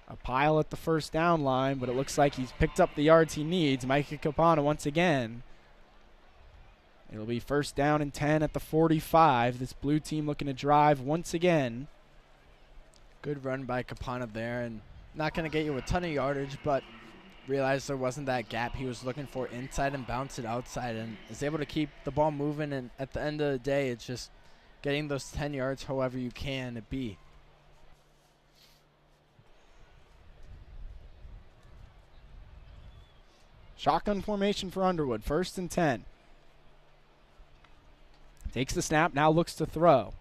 a pile at the first down line, but it looks like he's picked up the yards he needs. Micah Kapana once again. It'll be 1st down and 10 at the 45. This blue team looking to drive once again. Good run by Kapana there, and not going to get you a ton of yardage, but realized there wasn't that gap he was looking for inside and bounced it outside, and is able to keep the ball moving. And at the end of the day, it's just getting those 10 yards however you can be. Shotgun formation for Underwood, 1st and 10. Takes the snap, now looks to throw.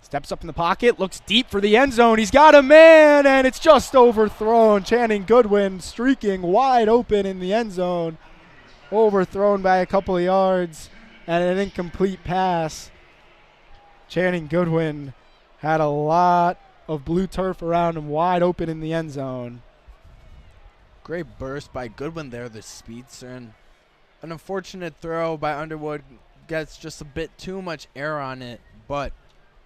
Steps up in the pocket, looks deep for the end zone. He's got a man, and it's just overthrown. Channing Goodwin streaking wide open in the end zone. Overthrown by a couple of yards, and an incomplete pass. Channing Goodwin had a lot of blue turf around him, wide open in the end zone. Great burst by Goodwin there, the speedster. And an unfortunate throw by Underwood, gets just a bit too much air on it, but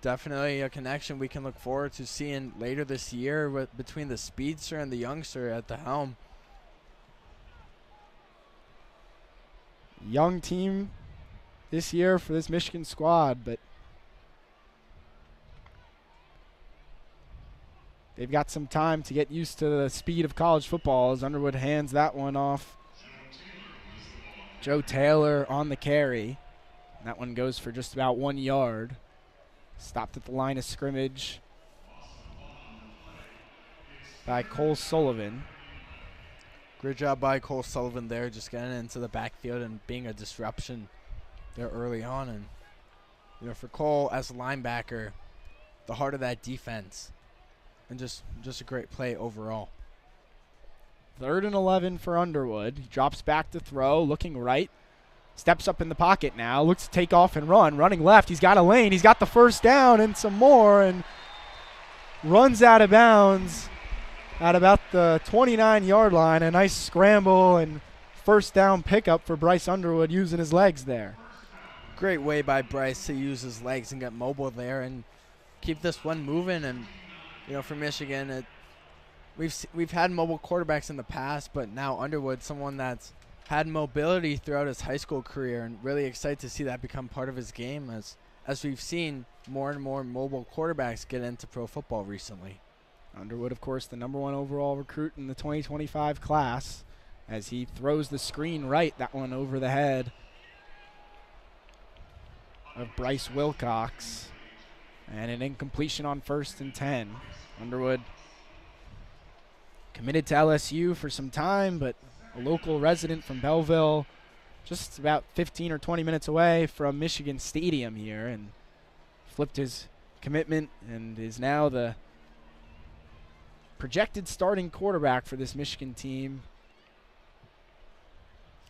definitely a connection we can look forward to seeing later this year between the speedster and the youngster at the helm. Young team this year for this Michigan squad, but they've got some time to get used to the speed of college football as Underwood hands that one off. Joe Taylor on the carry. That one goes for just about 1 yard. Stopped at the line of scrimmage by Cole Sullivan. Great job by Cole Sullivan there, just getting into the backfield and being a disruption there early on. And, you know, for Cole as a linebacker, the heart of that defense, and just a great play overall. 3rd and 11 for Underwood. He drops back to throw, looking right. Steps up in the pocket now, looks to take off and run. Running left, he's got a lane. He's got the first down and some more, and runs out of bounds at about the 29-yard line. A nice scramble and first down pickup for Bryce Underwood using his legs there. Great way by Bryce to use his legs and get mobile there and keep this one moving. And, you know, for Michigan, we've had mobile quarterbacks in the past, but now Underwood, someone that's had mobility throughout his high school career, and really excited to see that become part of his game as we've seen more and more mobile quarterbacks get into pro football recently. Underwood, of course, the #1 overall recruit in the 2025 class, as he throws the screen right, that one over the head of Bryce Wilcox, and an incompletion on 1st and 10. Underwood committed to LSU for some time, but a local resident from Belleville just about 15 or 20 minutes away from Michigan Stadium here, and flipped his commitment and is now the projected starting quarterback for this Michigan team.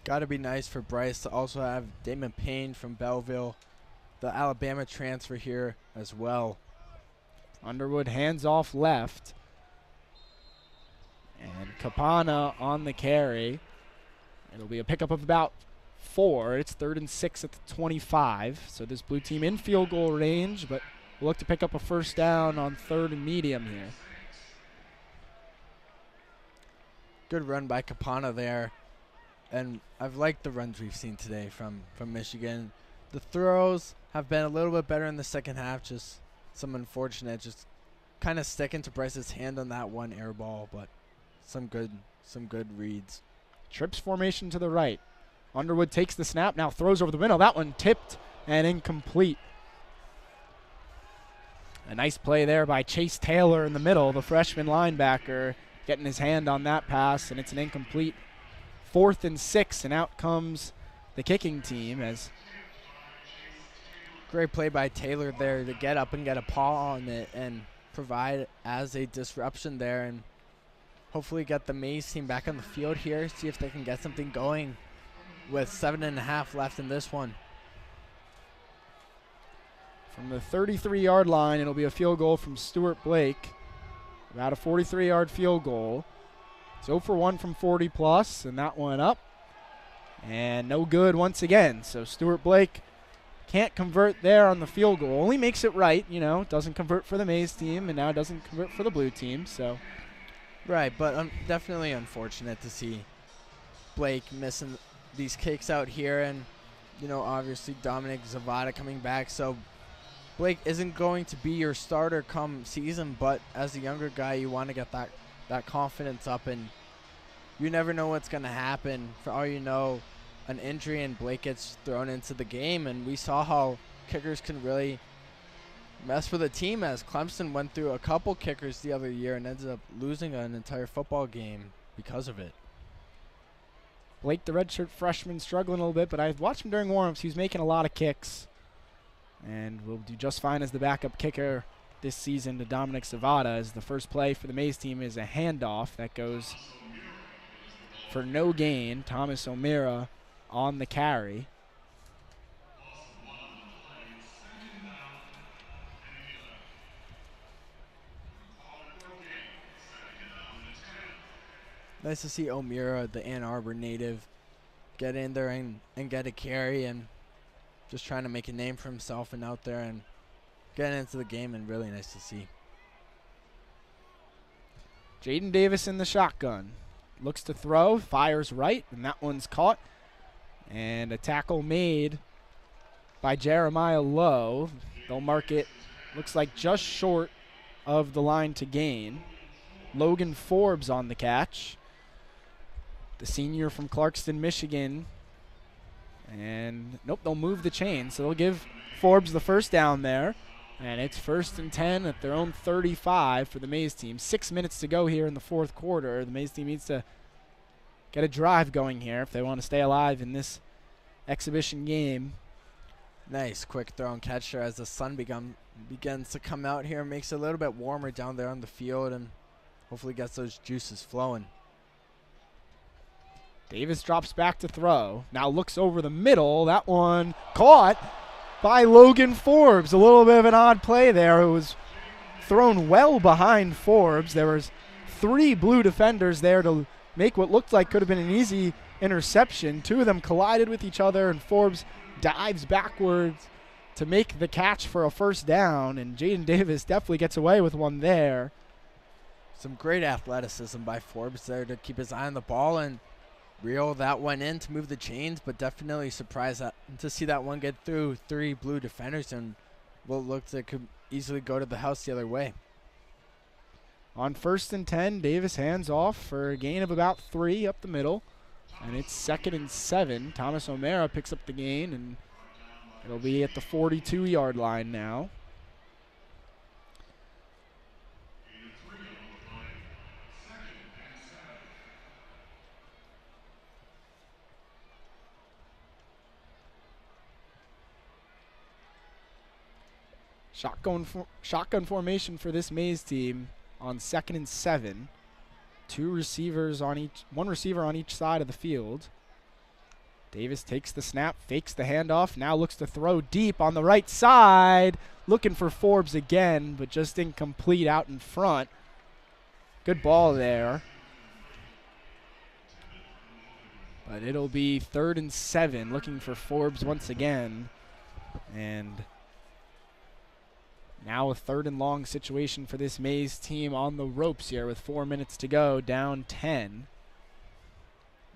Got to be nice for Bryce to also have Damon Payne from Belleville, the Alabama transfer here as well. Underwood hands off left. And Capana on the carry. It'll be a pickup of about 4. It's 3rd and 6 at the 25. So this blue team in field goal range, but we'll look to pick up a first down on 3rd and medium here. Good run by Capana there. And I've liked the runs we've seen today from Michigan. The throws have been a little bit better in the second half, just some unfortunate, just kind of sticking to Bryce's hand on that one air ball, but some good reads. Trips formation to the right. Underwood takes the snap, now throws over the middle. That one tipped and incomplete. A nice play there by Chase Taylor in the middle, the freshman linebacker, getting his hand on that pass, and it's an incomplete. 4th and 6, and out comes the kicking team. As great play by Taylor there to get up and get a paw on it and provide as a disruption there, and hopefully get the Maize team back on the field here, see if they can get something going with 7.5 left in this one. From the 33-yard line, it'll be a field goal from Stuart Blake. About a 43-yard field goal. It's 0 for 1 from 40 plus, and that one up. And no good once again. So Stuart Blake can't convert there on the field goal. Only makes it right, doesn't convert for the Maize team, and now doesn't convert for the blue team. So, right, but definitely unfortunate to see Blake missing these kicks out here, and obviously Dominic Zavada coming back. So Blake isn't going to be your starter come season, but as a younger guy, you want to get that confidence up, and you never know what's going to happen. For all you know, an injury and Blake gets thrown into the game, and we saw how kickers can really mess with a team, as Clemson went through a couple kickers the other year and ended up losing an entire football game because of it. Blake, the redshirt freshman, struggling a little bit, but I watched him during warmups. He was making a lot of kicks, and will do just fine as the backup kicker this season to Dominic Zavada, as the first play for the Maize team is a handoff that goes for no gain. Thomas O'Meara on the carry. Nice to see O'Meara, the Ann Arbor native, get in there and get a carry, and just trying to make a name for himself and out there and getting into the game, and really nice to see. Jaden Davis in the shotgun. Looks to throw, fires right, and that one's caught. And a tackle made by Jeremiah Lowe. They'll mark it, looks like just short of the line to gain. Logan Forbes on the catch. The senior from Clarkston, Michigan. And nope, they'll move the chain. So they'll give Forbes the first down there. And it's 1st and 10 at their own 35 for the Maize team. 6 minutes to go here in the fourth quarter. The Maize team needs to get a drive going here if they want to stay alive in this exhibition game. Nice quick throw and catch there as the sun begins to come out here. Makes it a little bit warmer down there on the field, and hopefully gets those juices flowing. Davis drops back to throw. Now looks over the middle. That one caught by Logan Forbes. A little bit of an odd play there. It was thrown well behind Forbes. There was 3 blue defenders there to make what looked like could have been an easy interception. 2 of them collided with each other, and Forbes dives backwards to make the catch for a first down, and Jaden Davis definitely gets away with one there. Some great athleticism by Forbes there to keep his eye on the ball and reel that one in to move the chains, but definitely surprised to see that one get through 3 blue defenders and what looked like could easily go to the house the other way. On 1st and 10, Davis hands off for a gain of about 3 up the middle, and it's 2nd and 7. Thomas O'Meara picks up the gain, and it'll be at the 42-yard line now. Shotgun formation for this Maize team on 2nd and 7. One receiver on each side of the field. Davis takes the snap, fakes the handoff, now looks to throw deep on the right side. Looking for Forbes again, but just incomplete out in front. Good ball there. But it'll be 3rd and 7, looking for Forbes once again. And now a 3rd and long situation for this Maize team on the ropes here with 4 minutes to go, down 10.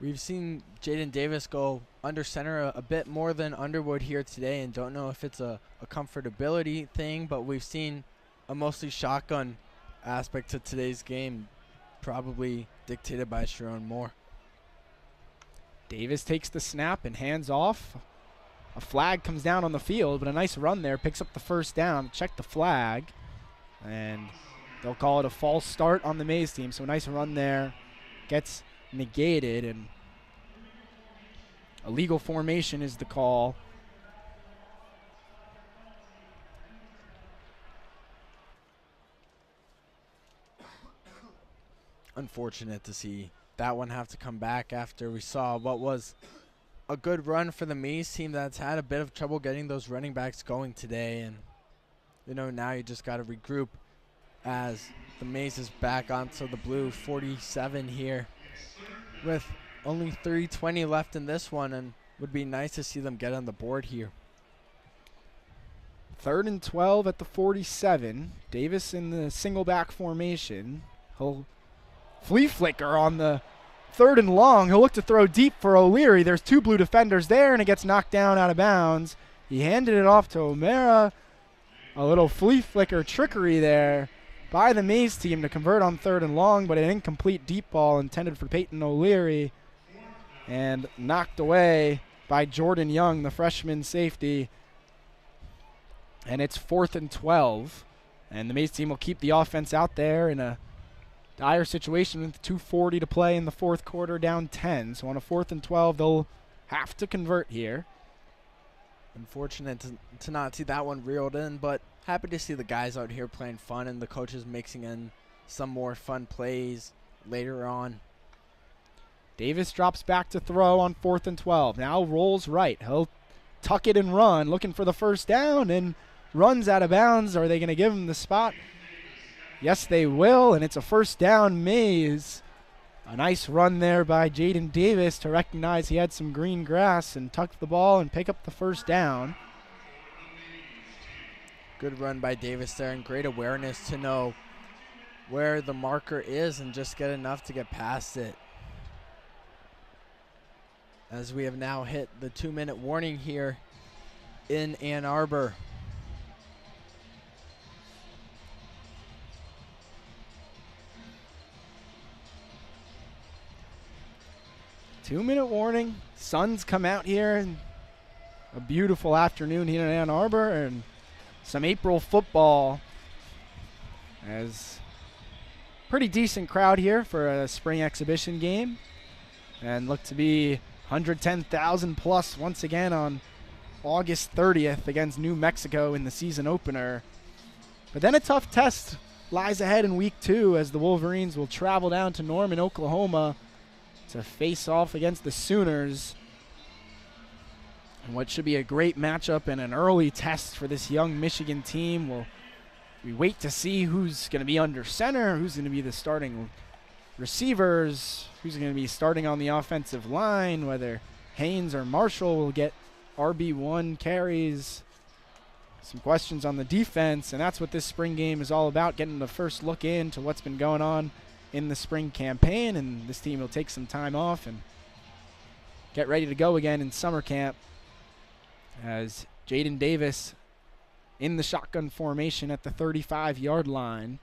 We've seen Jaden Davis go under center a bit more than Underwood here today, and don't know if it's a comfortability thing, but we've seen a mostly shotgun aspect to today's game, probably dictated by Sharon Moore. Davis takes the snap and hands off. A flag comes down on the field, but a nice run there. Picks up the first down. Check the flag. And they'll call it a false start on the Maize team. So a nice run there. Gets negated, and a legal formation is the call. Unfortunate to see that one have to come back after we saw what was a good run for the Maize team that's had a bit of trouble getting those running backs going today. And, you know, now you just got to regroup as the Maize is back onto the blue 47 here with only 3:20 left in this one, and would be nice to see them get on the board here. 3rd and 12 at the 47. Davis in the single back formation. He'll flea flicker on the 3rd and long. He'll look to throw deep for O'Leary. There's 2 blue defenders there, and it gets knocked down out of bounds. He handed it off to O'Mara. A little flea flicker trickery there by the Maize team to convert on 3rd and long, but an incomplete deep ball intended for Peyton O'Leary and knocked away by Jordan Young, the freshman safety. And it's 4th and 12, and the Maize team will keep the offense out there in a dire situation with 2:40 to play in the 4th quarter, down 10. So on a 4th and 12, they'll have to convert here. Unfortunate to not see that one reeled in, but happy to see the guys out here playing fun and the coaches mixing in some more fun plays later on. Davis drops back to throw on 4th and 12. Now rolls right. He'll tuck it and run, looking for the first down, and runs out of bounds. Are they going to give him the spot? Yes, they will, and it's a first down Maize. A nice run there by Jaden Davis to recognize he had some green grass and tuck the ball and pick up the first down. Good run by Davis there, and great awareness to know where the marker is and just get enough to get past it. As we have now hit the 2-minute warning here in Ann Arbor. Two-minute warning. Sun's come out here, and a beautiful afternoon here in Ann Arbor, and some April football. As pretty decent crowd here for a spring exhibition game, and look to be 110,000 plus once again on August 30th against New Mexico in the season opener. But then a tough test lies ahead in week 2 as the Wolverines will travel down to Norman, Oklahoma to face off against the Sooners. And what should be a great matchup and an early test for this young Michigan team. We wait to see who's going to be under center, who's going to be the starting receivers, who's going to be starting on the offensive line, whether Haynes or Marshall will get RB1 carries. Some questions on the defense, and that's what this spring game is all about, getting the first look into what's been going on in the spring campaign, and this team will take some time off and get ready to go again in summer camp as Jaden Davis in the shotgun formation at the 35-yard line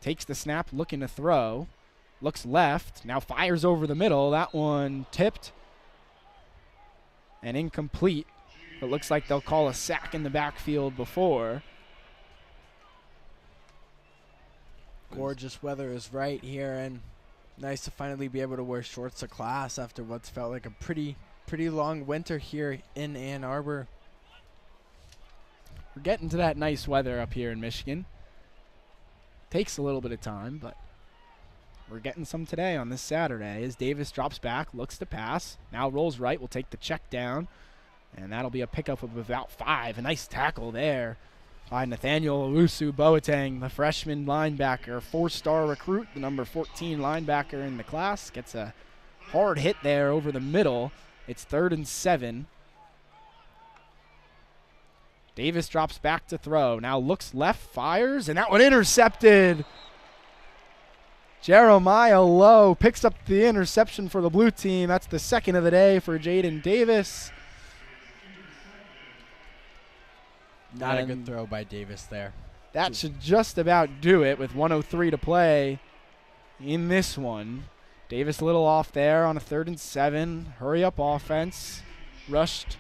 takes the snap, looking to throw, looks left, now fires over the middle. That one tipped and incomplete. It looks like they'll call a sack in the backfield before. Gorgeous weather is right here, and nice to finally be able to wear shorts to class after what's felt like a pretty long winter here in Ann Arbor. We're getting to that nice weather up here in Michigan. Takes a little bit of time, but we're getting some today on this Saturday as Davis drops back, looks to pass, now rolls right, will take the check down, and that'll be a pickup of about 5. A nice tackle there by Nathaniel Owusu Boateng, the freshman linebacker, 4-star recruit, the number 14 linebacker in the class. Gets a hard hit there over the middle. It's 3rd and 7. Davis drops back to throw. Now looks left, fires, and that one intercepted. Jeremiah Lowe picks up the interception for the blue team. That's the 2nd of the day for Jaden Davis. Not a good throw by Davis there. That should just about do it with 1:03 to play in this one. Davis a little off there on a 3rd and 7. Hurry up offense. Rushed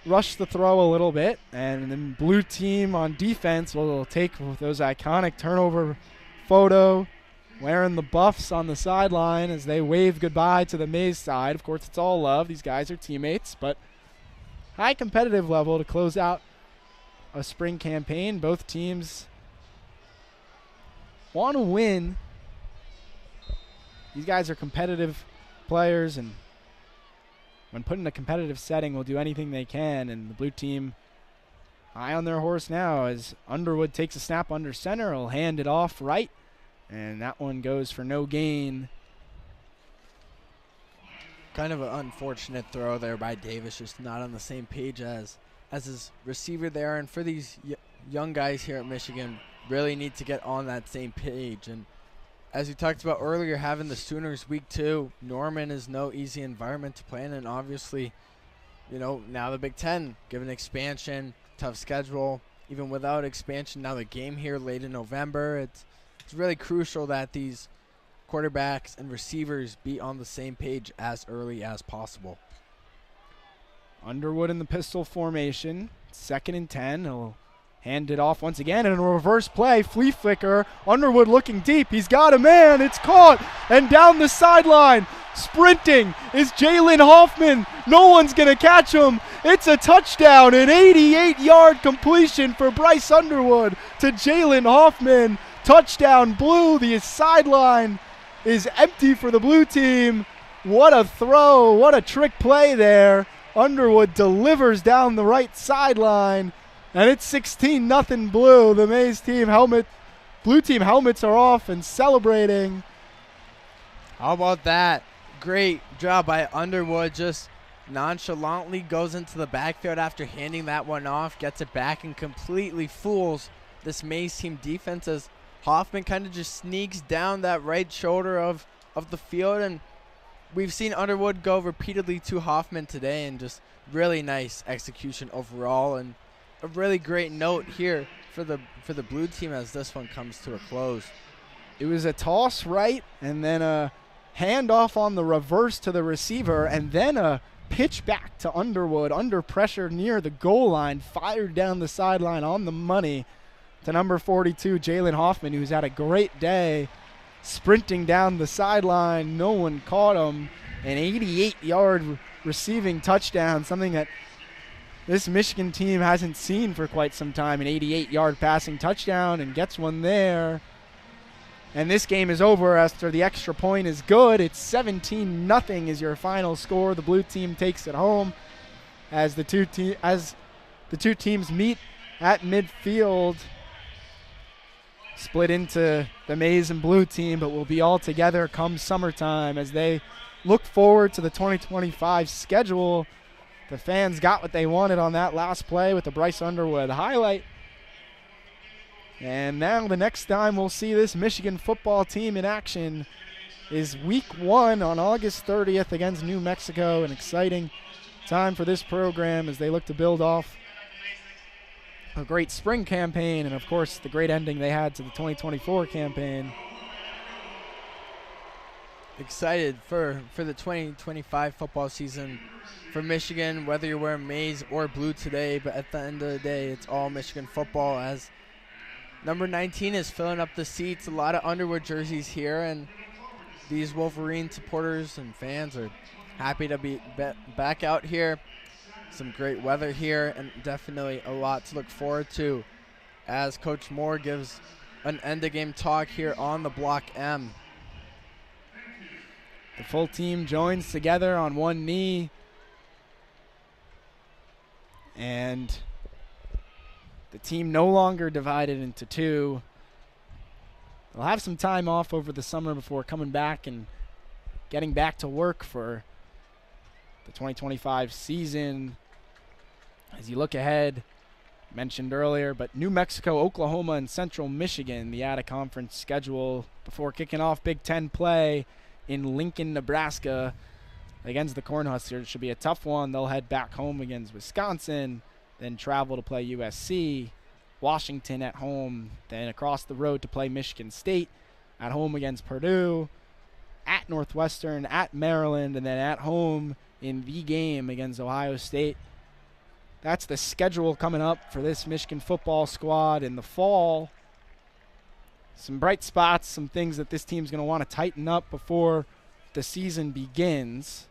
the throw a little bit, and then blue team on defense will take those iconic turnover photo, wearing the buffs on the sideline as they wave goodbye to the Maize side. Of course, it's all love. These guys are teammates, but high competitive level to close out a spring campaign. Both teams want to win. These guys are competitive players, and when put in a competitive setting, will do anything they can. And the blue team eye on their horse now as Underwood takes a snap under center. He'll hand it off right, and that one goes for no gain. Kind of an unfortunate throw there by Davis, just not on the same page as his receiver there. And for these young guys here at Michigan, really need to get on that same page. And as we talked about earlier, having the Sooners week 2, Norman is no easy environment to play in. And obviously, now the Big Ten, given expansion, tough schedule. Even without expansion, now the game here late in November, it's really crucial that these quarterbacks and receivers be on the same page as early as possible. Underwood in the pistol formation, 2nd and 10. He'll hand it off once again in a reverse play. Flea flicker. Underwood looking deep. He's got a man. It's caught. And down the sideline, sprinting, is Jalen Hoffman. No one's going to catch him. It's a touchdown. An 88-yard completion for Bryce Underwood to Jalen Hoffman. Touchdown blue. The sideline is empty for the blue team. What a throw. What a trick play there. Underwood delivers down the right sideline. And it's 16-0 blue. The Maize team blue team helmets are off and celebrating. How about that? Great job by Underwood. Just nonchalantly goes into the backfield after handing that one off, gets it back, and completely fools this Maize team defense as Hoffman kind of just sneaks down that right shoulder of the field. And we've seen Underwood go repeatedly to Hoffman today, and just really nice execution overall. And a really great note here for the blue team as this one comes to a close. It was a toss right, and then a handoff on the reverse to the receiver, and then a pitch back to Underwood under pressure near the goal line, fired down the sideline on the money to number 42, Jalen Hoffman, who's had a great day sprinting down the sideline. No one caught him. An 88-yard receiving touchdown, something that this Michigan team hasn't seen for quite some time. An 88-yard passing touchdown, and gets one there. And this game is over after the extra point is good. It's 17-0 is your final score. The blue team takes it home as the two teams meet at midfield. Split into the Maize and Blue team, but will be all together come summertime as they look forward to the 2025 schedule. The fans got what they wanted on that last play with the Bryce Underwood highlight. And now the next time we'll see this Michigan football team in action is week 1 on August 30th against New Mexico. An exciting time for this program as they look to build off a great spring campaign and, of course, the great ending they had to the 2024 campaign. Excited for the 2025 football season for Michigan, whether you're wearing maize or blue today, but at the end of the day, it's all Michigan football as number 19 is filling up the seats. A lot of Underwood jerseys here, and these Wolverine supporters and fans are happy to be back out here some great weather here, and definitely a lot to look forward to as Coach Moore gives an end-of-game talk here on the Block M. The full team joins together on one knee, and the team no longer divided into two. They'll have some time off over the summer before coming back and getting back to work for the 2025 season. As you look ahead, mentioned earlier, but New Mexico, Oklahoma, and Central Michigan, the out-of-conference schedule before kicking off Big Ten play in Lincoln, Nebraska against the Cornhuskers. Should be a tough one. They'll head back home against Wisconsin, then travel to play USC, Washington at home, then across the road to play Michigan State, at home against Purdue, at Northwestern, at Maryland, and then at home in the game against Ohio State. That's the schedule coming up for this Michigan football squad in the fall. Some bright spots, some things that this team's going to want to tighten up before the season begins.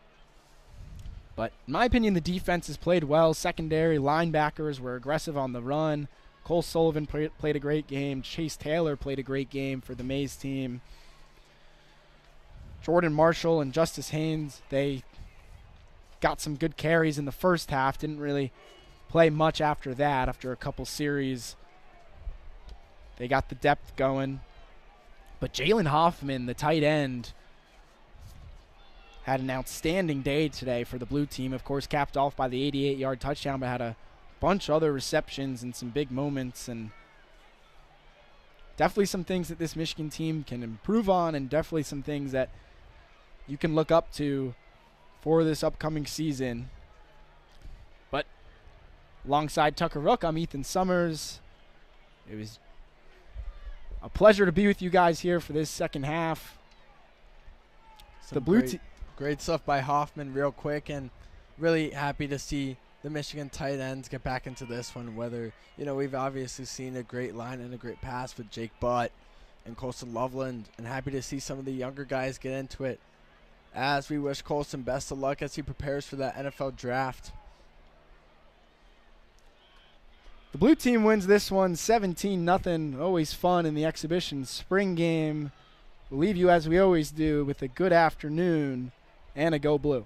But in my opinion, the defense has played well. Secondary linebackers were aggressive on the run. Cole Sullivan played a great game. Chase Taylor played a great game for the Maize team. Jordan Marshall and Justice Haynes, they got some good carries in the first half. Didn't really play much after that. After a couple series, they got the depth going. But Jalen Hoffman, the tight end, had an outstanding day today for the blue team. Of course, capped off by the 88-yard touchdown, but had a bunch of other receptions and some big moments. And definitely some things that this Michigan team can improve on, and definitely some things that you can look up to for this upcoming season. But alongside Tucker Rook, I'm Ethan Sommers. It was a pleasure to be with you guys here for this second half. The blue team. Great stuff by Hoffman real quick, and really happy to see the Michigan tight ends get back into this one. Whether, we've obviously seen a great line and a great pass with Jake Butt and Colson Loveland, and happy to see some of the younger guys get into it, as we wish Colson best of luck as he prepares for that NFL draft. The blue team wins this one 17-0. Always fun in the exhibition spring game. We'll leave you, as we always do, with a good afternoon and a Go Blue.